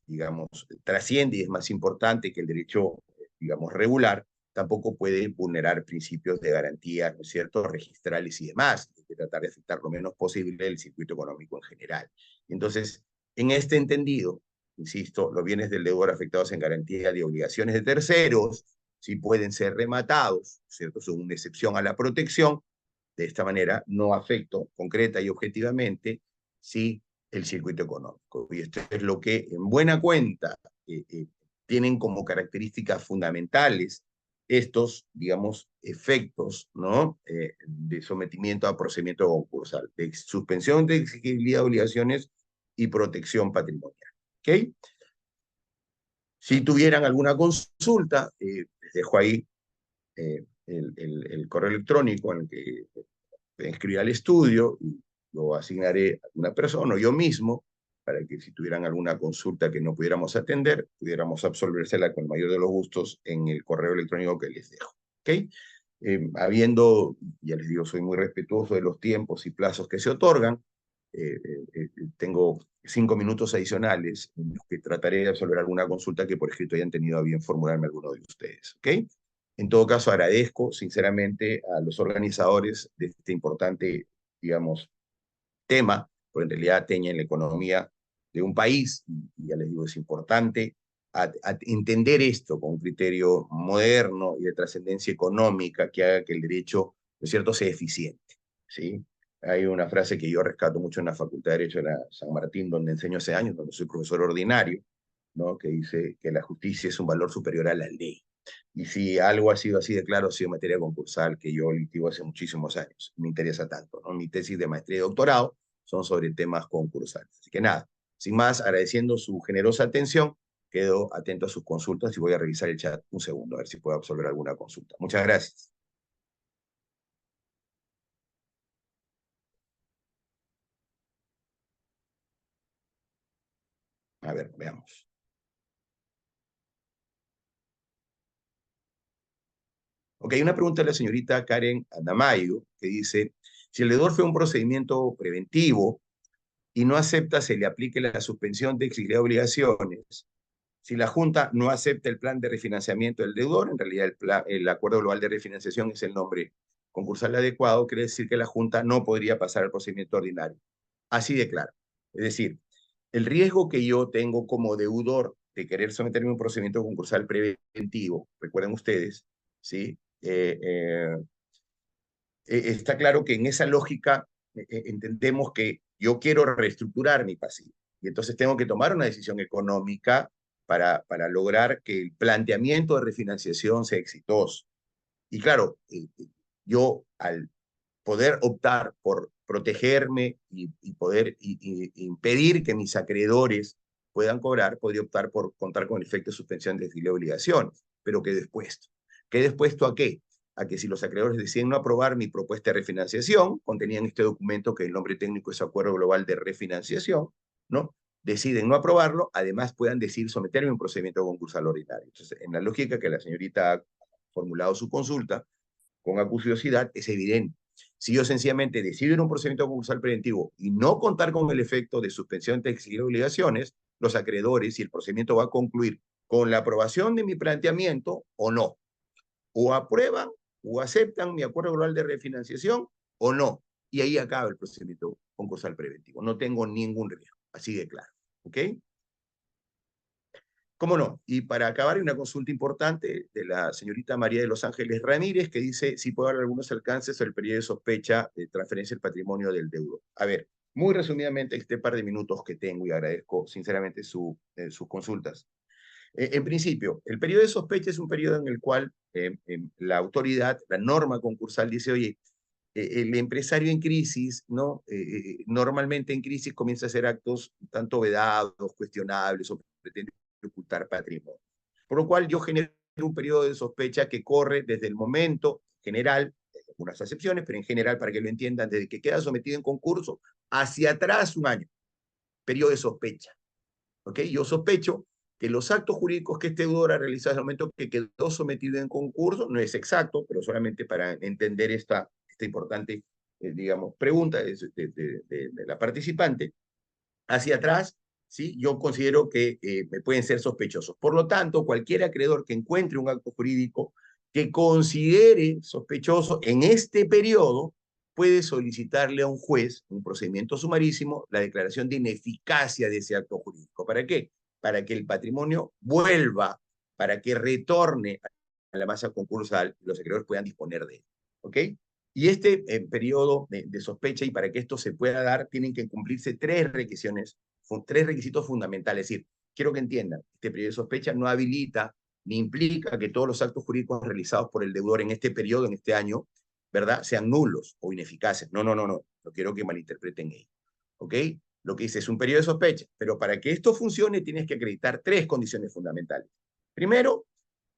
digamos, trasciende y es más importante que el derecho, digamos, regular, tampoco puede vulnerar principios de garantía, ¿no es cierto?, registrales y demás. Hay que tratar de afectar lo menos posible el circuito económico en general. Entonces, en este entendido, insisto, los bienes del deudor afectados en garantía de obligaciones de terceros sí pueden ser rematados, ¿cierto?, son una excepción a la protección. De esta manera, no afecto concreta y objetivamente si el circuito económico. Y esto es lo que, en buena cuenta, tienen como características fundamentales estos, digamos, efectos, ¿no? De sometimiento a procedimiento concursal, de suspensión de exigibilidad de obligaciones y protección patrimonial. ¿Ok? Si tuvieran alguna consulta, les dejo ahí el correo electrónico en el que inscribir al estudio y lo asignaré a una persona o yo mismo para que si tuvieran alguna consulta que no pudiéramos atender, pudiéramos absolvérsela con el mayor de los gustos en el correo electrónico que les dejo. ¿Ok? Habiendo, ya les digo, soy muy respetuoso de los tiempos y plazos que se otorgan, tengo 5 minutos adicionales en los que trataré de resolver alguna consulta que por escrito hayan tenido a bien formularme alguno de ustedes. ¿Ok? En todo caso, agradezco sinceramente a los organizadores de este importante, digamos, tema, porque en realidad atañe en la economía de un país, y ya les digo, es importante a entender esto con un criterio moderno y de trascendencia económica que haga que el derecho, ¿no es cierto?, sea eficiente, ¿sí? Hay una frase que yo rescato mucho en la Facultad de Derecho de la San Martín, donde enseño hace años, donde soy profesor ordinario, ¿no?, que dice que la justicia es un valor superior a la ley. Y si algo ha sido así de claro, ha sido materia concursal, que yo litigo hace muchísimos años. Me interesa tanto, ¿no? Mi tesis de maestría y doctorado son sobre temas concursales. Así que nada, sin más, agradeciendo su generosa atención, quedo atento a sus consultas y voy a revisar el chat un segundo, a ver si puedo absolver alguna consulta. Muchas gracias. A ver, veamos. Ok, una pregunta de la señorita Karen Andamayo, que dice, si el deudor fue un procedimiento preventivo y no acepta se le aplique la suspensión de exigibilidad de obligaciones, si la Junta no acepta el plan de refinanciamiento del deudor, en realidad el acuerdo global de refinanciación es el nombre concursal adecuado, quiere decir que la Junta no podría pasar al procedimiento ordinario. Así de claro. Es decir, el riesgo que yo tengo como deudor de querer someterme a un procedimiento concursal preventivo, recuerden ustedes, ¿sí? Está claro que en esa lógica entendemos que yo quiero reestructurar mi pasivo y entonces tengo que tomar una decisión económica para lograr que el planteamiento de refinanciación sea exitoso. Y claro, yo al poder optar por protegerme y poder impedir que mis acreedores puedan cobrar, podría optar por contar con el efecto de suspensión de obligaciones, pero quedé expuesto. ¿Quedé expuesto a qué? A que si los acreedores deciden no aprobar mi propuesta de refinanciación, contenían este documento que el nombre técnico es Acuerdo Global de Refinanciación, ¿no? Deciden no aprobarlo, además puedan decidir someterme a un procedimiento concursal ordinario. Entonces, en la lógica que la señorita ha formulado su consulta, con acuciosidad, es evidente. Si yo sencillamente decido en un procedimiento concursal preventivo y no contar con el efecto de suspensión de exigir obligaciones, los acreedores, si el procedimiento va a concluir con la aprobación de mi planteamiento o no, o aprueban o aceptan mi acuerdo global de refinanciación o no. Y ahí acaba el procedimiento concursal preventivo. No tengo ningún riesgo, así de claro. ¿Ok? ¿Cómo no? Y para acabar, hay una consulta importante de la señorita María de los Ángeles Ramírez, que dice si puede haber algunos alcances sobre el periodo de sospecha de transferencia del patrimonio del deudor. A ver, muy resumidamente, este par de minutos que tengo, y agradezco sinceramente sus consultas. En principio, el periodo de sospecha es un periodo en el cual la autoridad, la norma concursal dice, oye, el empresario en crisis, ¿no? Normalmente en crisis comienza a hacer actos tanto vedados, cuestionables o pretende ocultar patrimonio. Por lo cual yo genero un periodo de sospecha que corre desde el momento general, algunas excepciones, pero en general, para que lo entiendan, desde que queda sometido en concurso hacia atrás un año, periodo de sospecha. ¿Ok? Yo sospecho que los actos jurídicos que este deudor ha realizado en el momento que quedó sometido en concurso, no es exacto, pero solamente para entender esta importante, digamos, pregunta de la participante, hacia atrás, ¿sí? Yo considero que me pueden ser sospechosos. Por lo tanto, cualquier acreedor que encuentre un acto jurídico que considere sospechoso en este periodo, puede solicitarle a un juez, un procedimiento sumarísimo, la declaración de ineficacia de ese acto jurídico. ¿Para qué? Para que el patrimonio vuelva, para que retorne a la masa concursal y los acreedores puedan disponer de él. ¿Ok? Y este periodo de sospecha, y para que esto se pueda dar, tienen que cumplirse tres requisitos fundamentales. Es decir, quiero que entiendan, este periodo de sospecha no habilita ni implica que todos los actos jurídicos realizados por el deudor en este periodo, en este año, ¿verdad?, sean nulos o ineficaces. No, no, no, no. No quiero que malinterpreten ello. ¿Ok? Lo que dice es un periodo de sospecha, pero para que esto funcione tienes que acreditar tres condiciones fundamentales. Primero,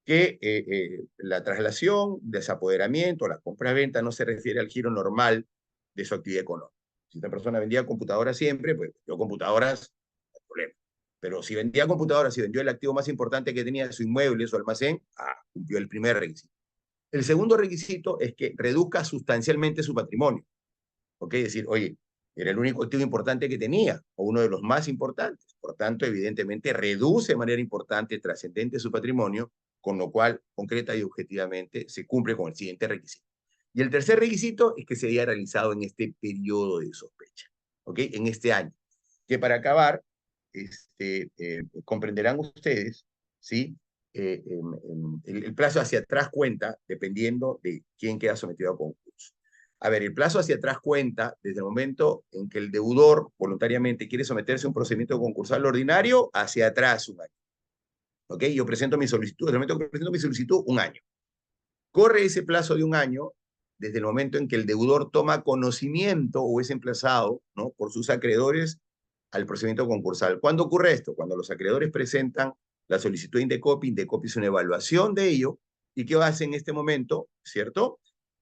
que la traslación, desapoderamiento, la compra-venta no se refiere al giro normal de su actividad económica. Si esta persona vendía computadoras siempre, pues yo computadoras, no hay problema. Pero si vendía computadoras, si vendió el activo más importante que tenía, su inmueble, su almacén, cumplió el primer requisito. El segundo requisito es que reduzca sustancialmente su patrimonio. ¿Ok? Es decir, oye, era el único activo importante que tenía, o uno de los más importantes. Por tanto, evidentemente, reduce de manera importante, trascendente su patrimonio, con lo cual, concreta y objetivamente, se cumple con el siguiente requisito. Y el tercer requisito es que se haya realizado en este periodo de sospecha, ¿ok? En este año. Que para acabar, comprenderán ustedes, ¿sí? El plazo hacia atrás cuenta dependiendo de quién queda sometido a concurso. A ver, el plazo hacia atrás cuenta desde el momento en que el deudor voluntariamente quiere someterse a un procedimiento concursal ordinario hacia atrás un año. ¿Ok? Yo presento mi solicitud, desde el momento que presento mi solicitud, un año. Corre ese plazo de un año desde el momento en que el deudor toma conocimiento o es emplazado, ¿no?, por sus acreedores al procedimiento concursal. ¿Cuándo ocurre esto? Cuando los acreedores presentan la solicitud de Indecopi es una evaluación de ello, y ¿qué hace en este momento? ¿Cierto?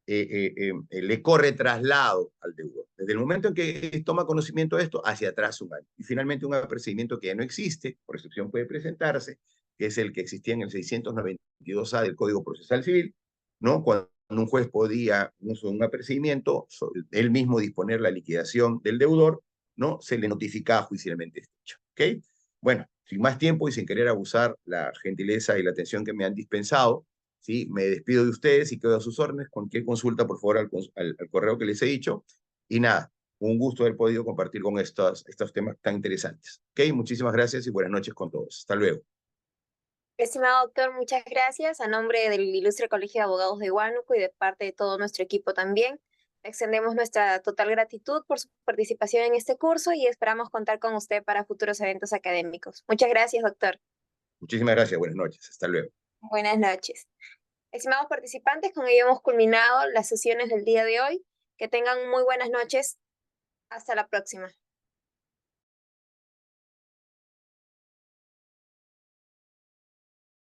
Le corre traslado al deudor. Desde el momento en que toma conocimiento de esto, hacia atrás un año. Y finalmente un apercibimiento que ya no existe, por excepción puede presentarse, que es el que existía en el 692A del Código Procesal Civil, ¿no? Cuando un juez podía, un apercibimiento, él mismo disponer la liquidación del deudor, ¿no? Se le notificaba judicialmente este hecho. ¿Ok? Bueno, sin más tiempo y sin querer abusar la gentileza y la atención que me han dispensado, ¿sí? Me despido de ustedes y quedo a sus órdenes. Cualquier consulta, por favor, al correo que les he dicho. Y nada, un gusto haber podido compartir con estos temas tan interesantes. ¿Ok? Muchísimas gracias y buenas noches con todos. Hasta luego. Estimado doctor, muchas gracias. A nombre del Ilustre Colegio de Abogados de Huánuco y de parte de todo nuestro equipo también, extendemos nuestra total gratitud por su participación en este curso y esperamos contar con usted para futuros eventos académicos. Muchas gracias, doctor. Muchísimas gracias. Buenas noches. Hasta luego. Buenas noches. Estimados participantes, con ello hemos culminado las sesiones del día de hoy. Que tengan muy buenas noches. Hasta la próxima.